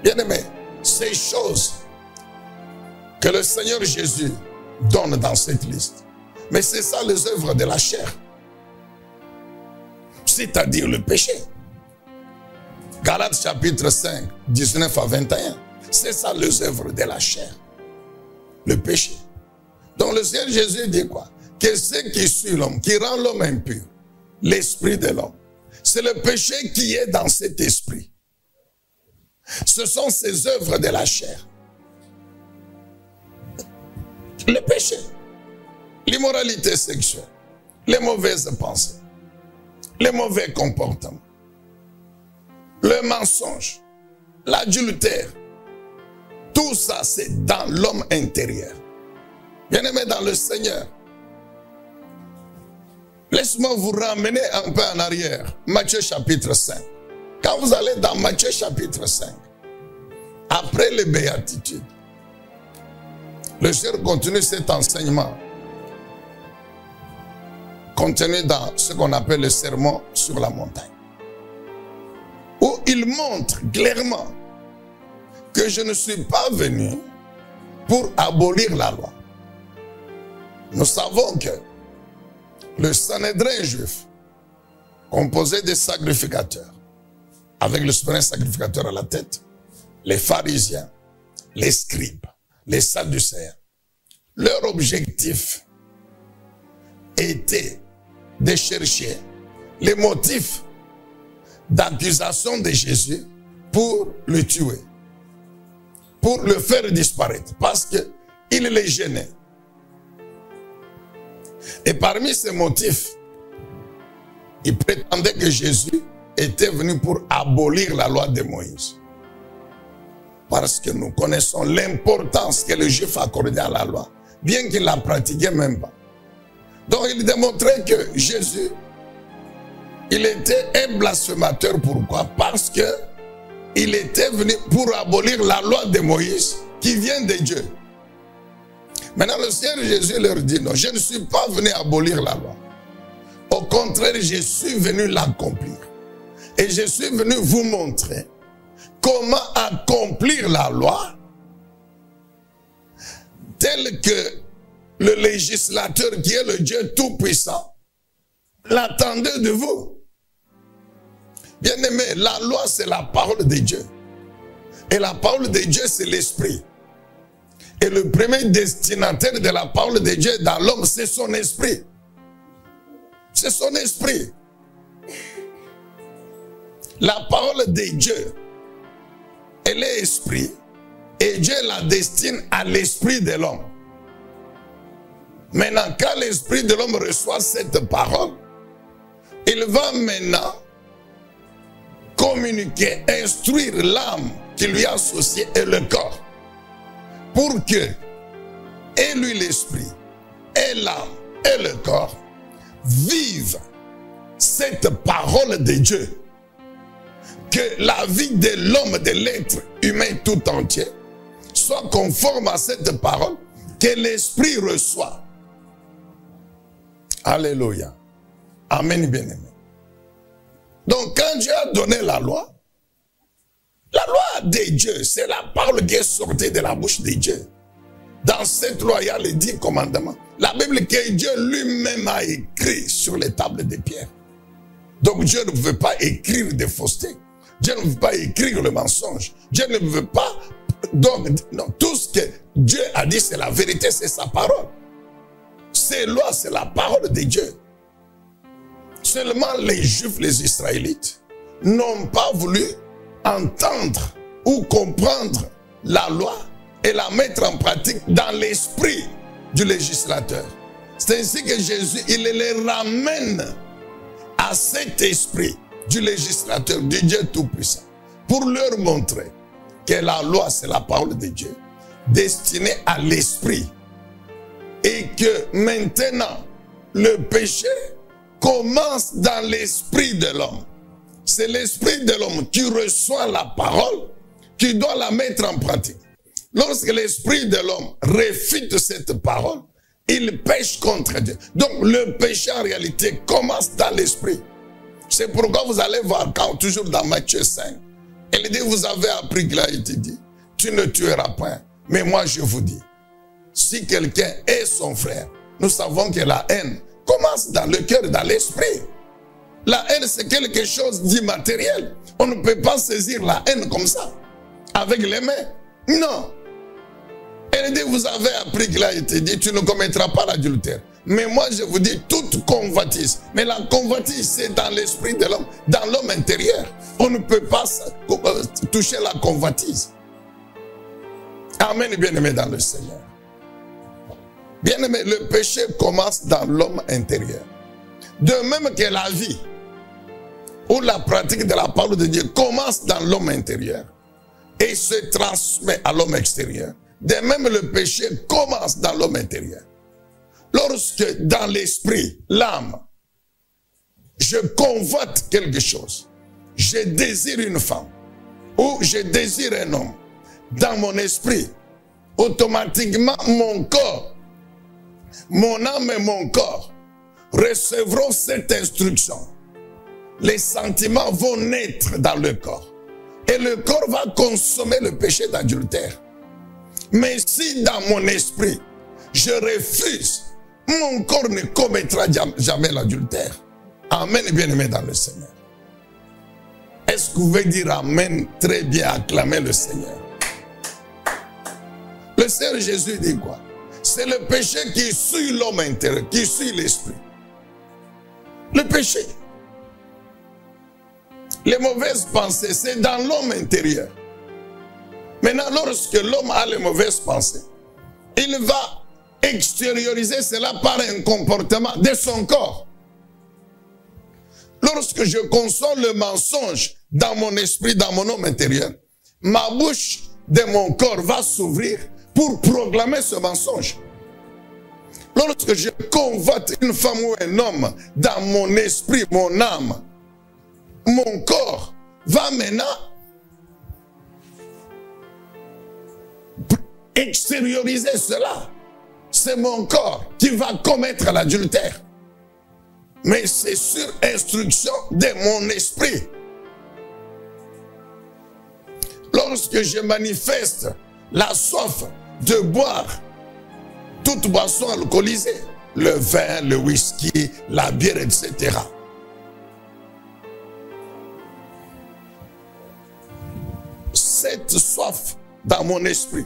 B: Bien-aimés, ces choses que le Seigneur Jésus donne dans cette liste, mais c'est ça les œuvres de la chair, c'est-à-dire le péché. Galates chapitre 5, 19 à 21, c'est ça les œuvres de la chair, le péché. Donc le Seigneur Jésus dit quoi? Que ce qui suit l'homme, qui rend l'homme impur, l'esprit de l'homme, c'est le péché qui est dans cet esprit. Ce sont ces œuvres de la chair. Le péché, l'immoralité sexuelle, les mauvaises pensées, les mauvais comportements, le mensonge, l'adultère, tout ça c'est dans l'homme intérieur. Bien-aimé dans le Seigneur, laisse-moi vous ramener un peu en arrière. Matthieu chapitre 5. Quand vous allez dans Matthieu chapitre 5, après les béatitudes, le Seigneur continue cet enseignement contenu dans ce qu'on appelle le sermon sur la montagne, où il montre clairement que je ne suis pas venu pour abolir la loi. Nous savons que le Sanhédrin juif, composé des sacrificateurs, avec le souverain sacrificateur à la tête, les pharisiens, les scribes, les sadducéens, leur objectif était de chercher les motifs d'accusation de Jésus pour le tuer, pour le faire disparaître, parce qu'il les gênait. Et parmi ces motifs, ils prétendaient que Jésus était venu pour abolir la loi de Moïse. Parce que nous connaissons l'importance que le juif accordait à la loi, bien qu'il ne la pratiquait même pas. Donc il démontrait que Jésus, il était un blasphémateur. Pourquoi? Parce que il était venu pour abolir la loi de Moïse qui vient de Dieu. Maintenant le Seigneur Jésus leur dit non, je ne suis pas venu abolir la loi. Au contraire, je suis venu l'accomplir. Et je suis venu vous montrer comment accomplir la loi telle que le législateur qui est le Dieu Tout-Puissant l'attendait de vous. Bien-aimé, la loi c'est la parole de Dieu. Et la parole de Dieu c'est l'esprit. Et le premier destinataire de la parole de Dieu dans l'homme c'est son esprit. C'est son esprit. La parole de Dieu, elle est esprit. Et Dieu la destine à l'esprit de l'homme. Maintenant, quand l'esprit de l'homme reçoit cette parole, il va maintenant communiquer, instruire l'âme qui lui est associée et le corps. Pour que, et lui l'esprit, et l'âme, et le corps, vivent cette parole de Dieu. Que la vie de l'homme, de l'être humain tout entier, soit conforme à cette parole que l'esprit reçoit. Alléluia. Amen, bien-aimé. Donc quand Dieu a donné la loi de Dieu, c'est la parole qui est sortie de la bouche de Dieu. Dans cette loi, il y a les 10 commandements. La Bible que Dieu lui-même a écrit sur les tables de pierre. Donc Dieu ne veut pas écrire des faussetés. Dieu ne veut pas écrire le mensonge. Dieu ne veut pas... Donc, non, tout ce que Dieu a dit, c'est la vérité, c'est sa parole. Ces lois, c'est la parole de Dieu. Seulement les Juifs, les Israélites, n'ont pas voulu entendre ou comprendre la loi et la mettre en pratique dans l'esprit du législateur. C'est ainsi que Jésus, il les ramène à cet esprit du législateur, du Dieu Tout-Puissant, pour leur montrer que la loi, c'est la parole de Dieu, destinée à l'esprit. Et que maintenant, le péché commence dans l'esprit de l'homme. C'est l'esprit de l'homme qui reçoit la parole, qui doit la mettre en pratique. Lorsque l'esprit de l'homme réfute cette parole, il pêche contre Dieu. Donc le péché en réalité commence dans l'esprit. C'est pourquoi vous allez voir quand, toujours dans Matthieu 5, il dit, vous avez appris qu'il a été dit, tu ne tueras point. Mais moi je vous dis, si quelqu'un est son frère, nous savons que la haine commence dans le cœur, dans l'esprit. La haine c'est quelque chose d'immatériel. On ne peut pas saisir la haine comme ça, avec les mains. Non. Elle dit, vous avez appris qu'il a été dit, tu ne commettras pas l'adultère. Mais moi, je vous dis, toute convoitise. Mais la convoitise, c'est dans l'esprit de l'homme, dans l'homme intérieur. On ne peut pas toucher la convoitise. Amen, bien-aimé dans le Seigneur. Bien-aimé, le péché commence dans l'homme intérieur. De même que la vie, ou la pratique de la parole de Dieu, commence dans l'homme intérieur et se transmet à l'homme extérieur. De même, le péché commence dans l'homme intérieur. Lorsque dans l'esprit, l'âme, je convoite quelque chose, je désire une femme, ou je désire un homme, dans mon esprit, automatiquement mon corps, mon âme et mon corps recevront cette instruction. Les sentiments vont naître dans le corps. Et le corps va consommer le péché d'adultère. Mais si dans mon esprit, je refuse, mon corps ne commettra jamais l'adultère. Amen, bien-aimé dans le Seigneur. Est-ce que vous pouvez dire Amen très bien, acclamer le Seigneur? Le Seigneur Jésus dit quoi? C'est le péché qui suit l'homme intérieur, qui suit l'esprit. Le péché. Les mauvaises pensées, c'est dans l'homme intérieur. Maintenant, lorsque l'homme a les mauvaises pensées, il va extérioriser cela par un comportement de son corps. Lorsque je consomme le mensonge dans mon esprit, dans mon homme intérieur, ma bouche de mon corps va s'ouvrir pour proclamer ce mensonge. Lorsque je convoite une femme ou un homme dans mon esprit, mon âme, mon corps va maintenant extérioriser cela. C'est mon corps qui va commettre l'adultère. Mais c'est sur instruction de mon esprit. Lorsque je manifeste la soif de boire toute boisson alcoolisée, le vin, le whisky, la bière, etc. Cette soif dans mon esprit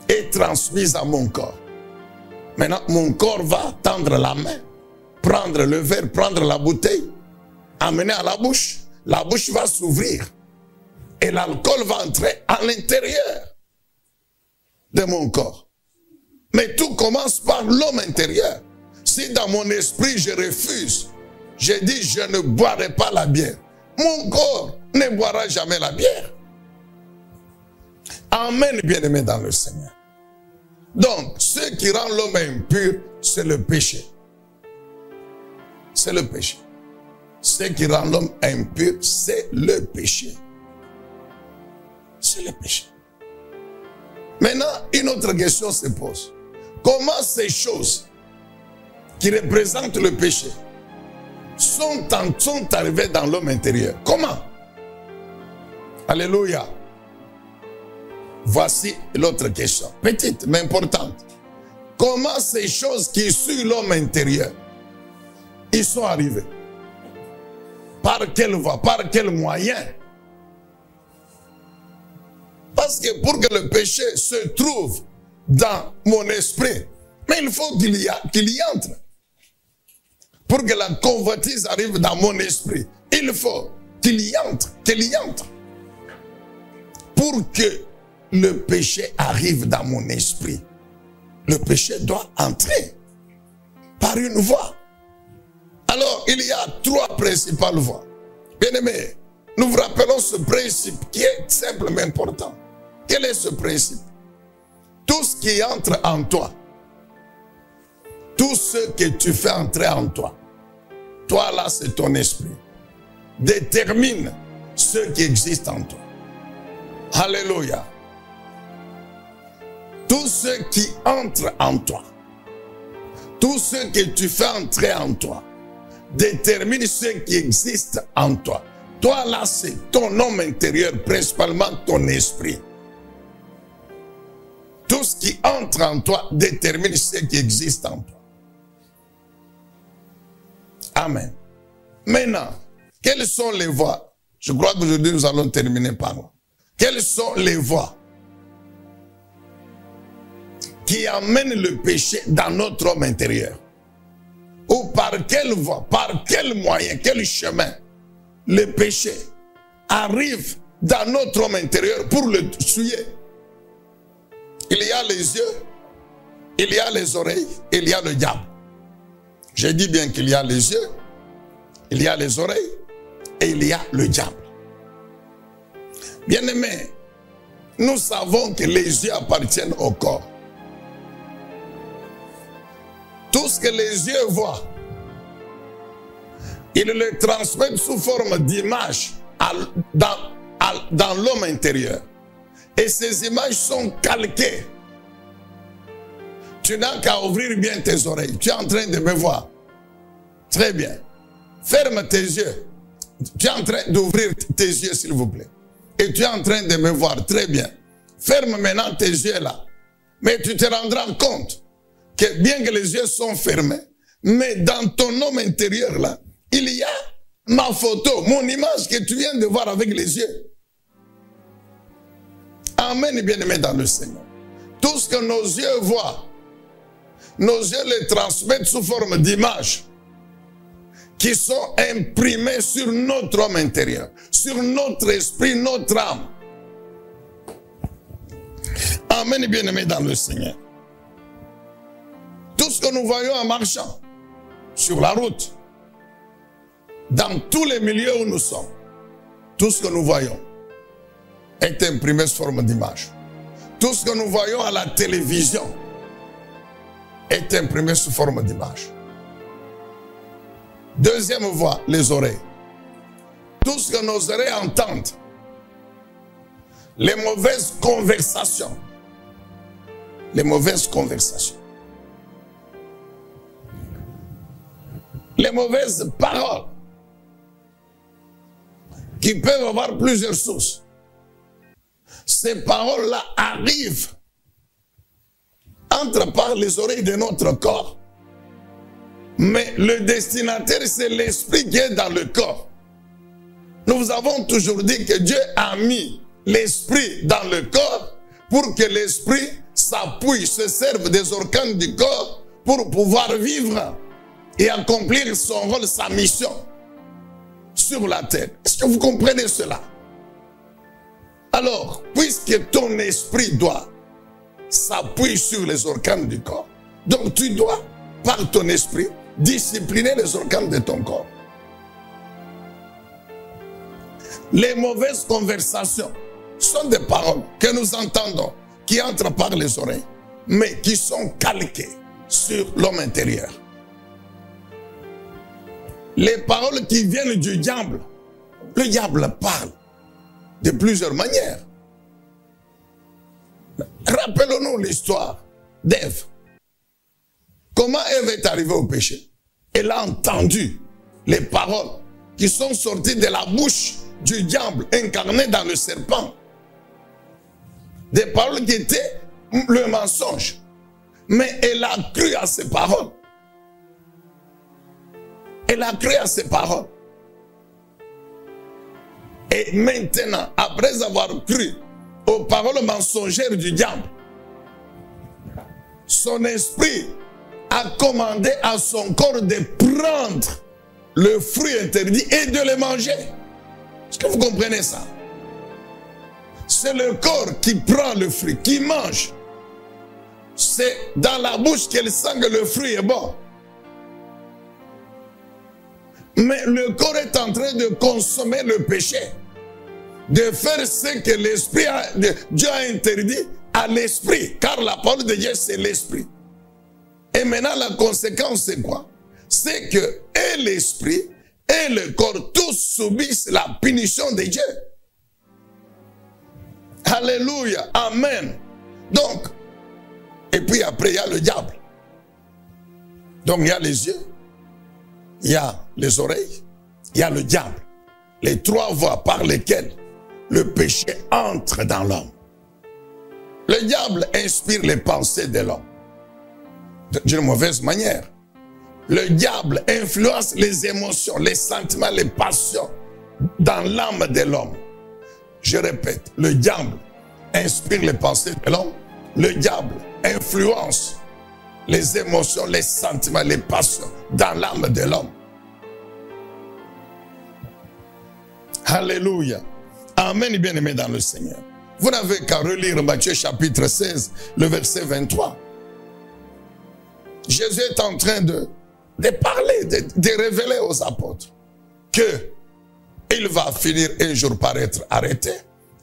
B: est transmise à mon corps. Maintenant, mon corps va tendre la main, prendre le verre, prendre la bouteille, amener à la bouche. La bouche va s'ouvrir et l'alcool va entrer à l'intérieur de mon corps. Mais tout commence par l'homme intérieur. Si dans mon esprit je refuse, je dis je ne boirai pas la bière, mon corps ne boira jamais la bière. Amen, bien-aimé dans le Seigneur. Donc, ce qui rend l'homme impur, c'est le péché. C'est le péché. Ce qui rend l'homme impur, c'est le péché. C'est le péché. Maintenant, une autre question se pose. Comment ces choses qui représentent le péché sont arrivées dans l'homme intérieur? Comment? Alléluia. Voici l'autre question, petite mais importante. Comment ces choses qui suivent l'homme intérieur, ils sont arrivés? Par quelle voie? Par quel moyen? Parce que pour que le péché se trouve dans mon esprit, mais il faut qu'il y entre. Pour que la convoitise arrive dans mon esprit, il faut qu'il y entre, Pour que le péché arrive dans mon esprit, le péché doit entrer par une voie. Alors, il y a trois principales voies. Bien-aimés, nous vous rappelons ce principe qui est simple mais important. Quel est ce principe? Tout ce qui entre en toi, tout ce que tu fais entrer en toi, toi là c'est ton esprit, détermine ce qui existe en toi. Alléluia. Tout ce qui entre en toi, tout ce que tu fais entrer en toi, détermine ce qui existe en toi. Toi là, c'est ton homme intérieur, principalement ton esprit. Tout ce qui entre en toi détermine ce qui existe en toi. Amen. Maintenant, quelles sont les voies? Je crois qu'aujourd'hui nous allons terminer par là. Quelles sont les voies qui amène le péché dans notre homme intérieur. Ou par quelle voie, par quel moyen, quel chemin le péché arrive dans notre homme intérieur pour le tuer. Il y a les yeux, il y a les oreilles, il y a le diable. J'ai dit bien qu'il y a les yeux, il y a les oreilles et il y a le diable. Bien-aimés, nous savons que les yeux appartiennent au corps. Tout ce que les yeux voient, ils le transmettent sous forme d'image dans l'homme intérieur. Et ces images sont calquées. Tu n'as qu'à ouvrir bien tes oreilles. Tu es en train de me voir. Très bien. Ferme tes yeux. Tu es en train d'ouvrir tes yeux, s'il vous plaît. Et tu es en train de me voir. Très bien. Ferme maintenant tes yeux là. Mais tu te rendras compte que bien que les yeux sont fermés, mais dans ton homme intérieur là, il y a ma photo, mon image que tu viens de voir avec les yeux. Amen, bien-aimé dans le Seigneur. Tout ce que nos yeux voient, nos yeux les transmettent sous forme d'images qui sont imprimées sur notre homme intérieur, sur notre esprit, notre âme. Amen, bien-aimé dans le Seigneur. Tout ce que nous voyons en marchant sur la route, dans tous les milieux où nous sommes, tout ce que nous voyons est imprimé sous forme d'image. Tout ce que nous voyons à la télévision est imprimé sous forme d'image. Deuxième voie, les oreilles. Tout ce que nos oreilles entendent, les mauvaises conversations, les mauvaises paroles, qui peuvent avoir plusieurs sources. Ces paroles-là arrivent, entrent par les oreilles de notre corps. Mais le destinataire, c'est l'esprit qui est dans le corps. Nous avons toujours dit que Dieu a mis l'esprit dans le corps pour que l'esprit s'appuie, se serve des organes du corps pour pouvoir vivre et accomplir son rôle, sa mission sur la terre. Est-ce que vous comprenez cela? Alors, puisque ton esprit doit s'appuyer sur les organes du corps, donc tu dois, par ton esprit, discipliner les organes de ton corps. Les mauvaises conversations sont des paroles que nous entendons, qui entrent par les oreilles, mais qui sont calquées sur l'homme intérieur. Les paroles qui viennent du diable, le diable parle de plusieurs manières. Rappelons-nous l'histoire d'Ève. Comment Ève est arrivée au péché? Elle a entendu les paroles qui sont sorties de la bouche du diable incarné dans le serpent. Des paroles qui étaient le mensonge. Mais elle a cru à ces paroles. Elle a cru à ces paroles. Et maintenant, après avoir cru aux paroles mensongères du diable, son esprit a commandé à son corps de prendre le fruit interdit et de le manger. Est-ce que vous comprenez ça? C'est le corps qui prend le fruit, qui mange. C'est dans la bouche qu'elle sent que le fruit est bon. Mais le corps est en train de consommer le péché, de faire ce que l'esprit Dieu a interdit à l'esprit, car la parole de Dieu c'est l'esprit. Et maintenant la conséquence c'est quoi? C'est que et l'esprit et le corps tous subissent la punition de Dieu. Alléluia, amen. Donc, et puis après il y a le diable. Donc il y a les yeux, il y a les oreilles, il y a le diable. Les trois voies par lesquelles le péché entre dans l'homme. Le diable inspire les pensées de l'homme d'une mauvaise manière. Le diable influence les émotions, les sentiments, les passions dans l'âme de l'homme. Je répète, le diable inspire les pensées de l'homme le diable influence les émotions, les sentiments, les passions dans l'âme de l'homme. Alléluia. Amen, bien-aimés dans le Seigneur. Vous n'avez qu'à relire Matthieu chapitre 16, le verset 23. Jésus est en train de parler, de révéler aux apôtres que il va finir un jour par être arrêté,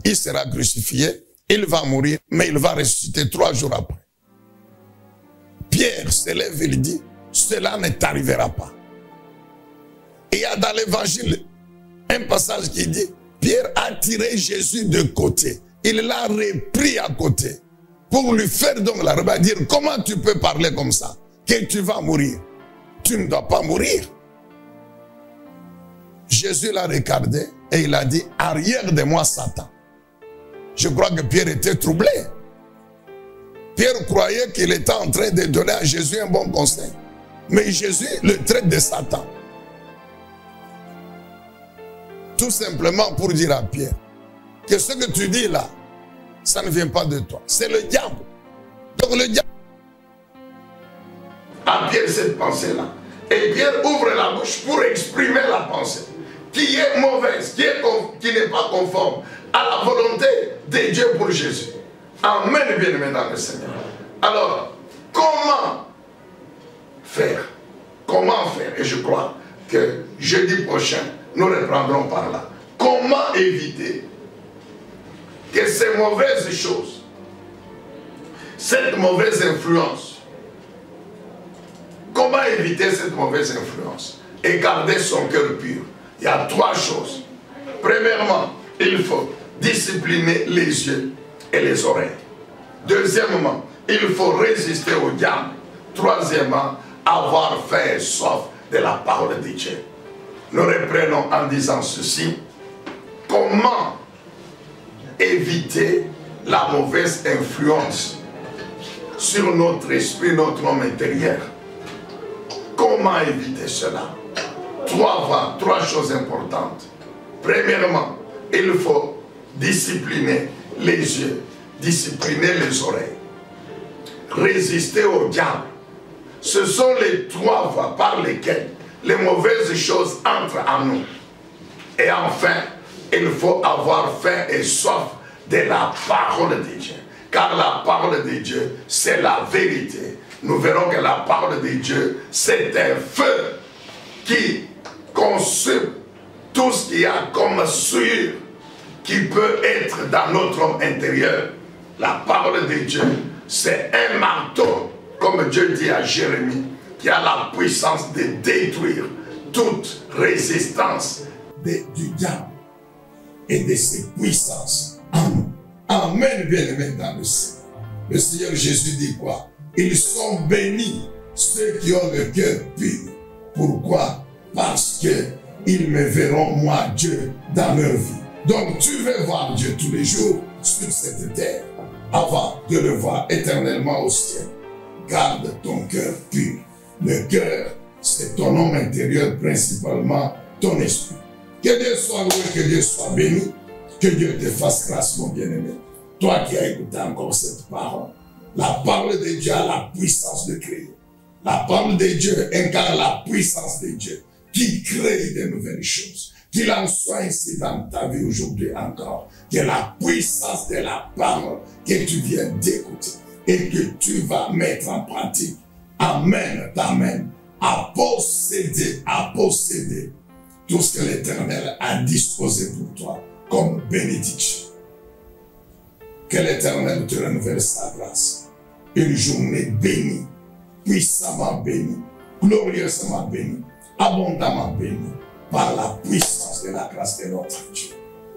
B: il sera crucifié, il va mourir, mais il va ressusciter 3 jours après. Pierre se lève, il dit, cela ne t'arrivera pas. Et il y a dans l'évangile un passage qui dit, Pierre a tiré Jésus de côté. Il l'a repris à côté pour lui faire donc la remarque, dire, comment tu peux parler comme ça, que tu vas mourir. Tu ne dois pas mourir. Jésus l'a regardé et il a dit, arrière de moi Satan. Je crois que Pierre était troublé. Pierre croyait qu'il était en train de donner à Jésus un bon conseil. Mais Jésus le traite de Satan. Tout simplement pour dire à Pierre que ce que tu dis là, ça ne vient pas de toi. C'est le diable. Donc le diable a Pierre cette pensée-là. Et Pierre ouvre la bouche pour exprimer la pensée qui est mauvaise, qui n'est pas conforme à la volonté de Dieu pour Jésus. Amen, bien-aimés dans le Seigneur. Alors, comment faire? Comment faire? Et je crois que jeudi prochain, nous reprendrons par là. Comment éviter que ces mauvaises choses, cette mauvaise influence, comment éviter cette mauvaise influence et garder son cœur pur? Il y a 3 choses. Premièrement, il faut discipliner les yeux et les oreilles. Deuxièmement, il faut résister au diable. Troisièmement, avoir faim et soif de la parole de Dieu. Nous reprenons en disant ceci. Comment éviter la mauvaise influence sur notre esprit, notre homme intérieur? Comment éviter cela? 3 choses importantes. Premièrement, il faut discipliner les yeux, discipliner les oreilles, résister au diable. Ce sont les 3 voies par lesquelles les mauvaises choses entrent en nous. Et enfin, il faut avoir faim et soif de la parole de Dieu. Car la parole de Dieu, c'est la vérité. Nous verrons que la parole de Dieu, c'est un feu qui consume tout ce qu'il y a comme souillure qui peut être dans notre homme intérieur. La parole de Dieu, c'est un marteau, comme Dieu dit à Jérémie, qui a la puissance de détruire toute résistance du diable et de ses puissances en nous. Amen, bien-aimés dans le Seigneur. Le Seigneur Jésus dit quoi? Ils sont bénis, ceux qui ont le cœur pur. Pourquoi? Parce qu'ils me verront, moi, Dieu, dans leur vie. Donc, tu veux voir Dieu tous les jours sur cette terre, avant de le voir éternellement au ciel. Garde ton cœur pur. Le cœur, c'est ton homme intérieur, principalement ton esprit. Que Dieu soit loué, que Dieu soit béni, que Dieu te fasse grâce, mon bien-aimé. Toi qui as écouté encore cette parole, la parole de Dieu a la puissance de créer. La parole de Dieu incarne la puissance de Dieu qui crée de nouvelles choses. Qu'il en soit ainsi dans ta vie aujourd'hui encore. Que la puissance de la parole que tu viens d'écouter et que tu vas mettre en pratique t'amène à posséder tout ce que l'Éternel a disposé pour toi comme bénédiction. Que l'Éternel te renouvelle sa grâce. Une journée bénie, puissamment bénie, glorieusement bénie, abondamment bénie, par la puissance de la grâce de notre Dieu.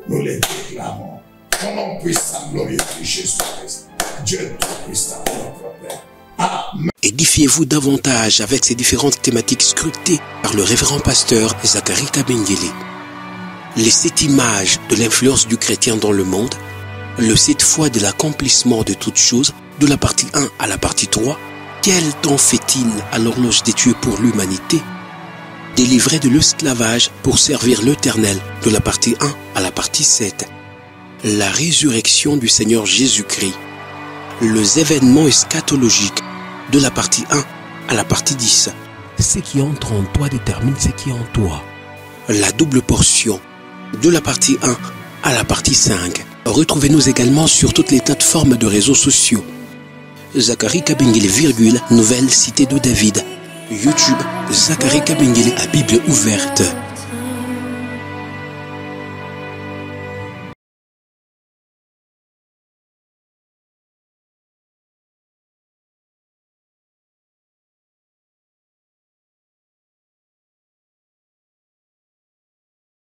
B: Nous les déclarons. Ton nom puissant, glorieux de Jésus-Christ. Dieu tout-puissant, notre Père. Amen.
A: Édifiez-vous davantage avec ces différentes thématiques scrutées par le révérend pasteur Zacharie Tabengele. Les 7 images de l'influence du chrétien dans le monde, le 7 fois de l'accomplissement de toutes choses, de la partie 1 à la partie 3, quel temps fait-il à l'horloge des dieux pour l'humanité? Délivré de l'esclavage pour servir l'Éternel, de la partie 1 à la partie 7. La résurrection du Seigneur Jésus-Christ. les événements eschatologiques de la partie 1 à la partie 10. Ce qui entre en toi détermine ce qui est en toi. La double portion de la partie 1 à la partie 5. Retrouvez-nous également sur toutes les plateformes de réseaux sociaux. Zachary Kabengele, Nouvelle Cité de David. YouTube, Zachary Kabengele à Bible ouverte.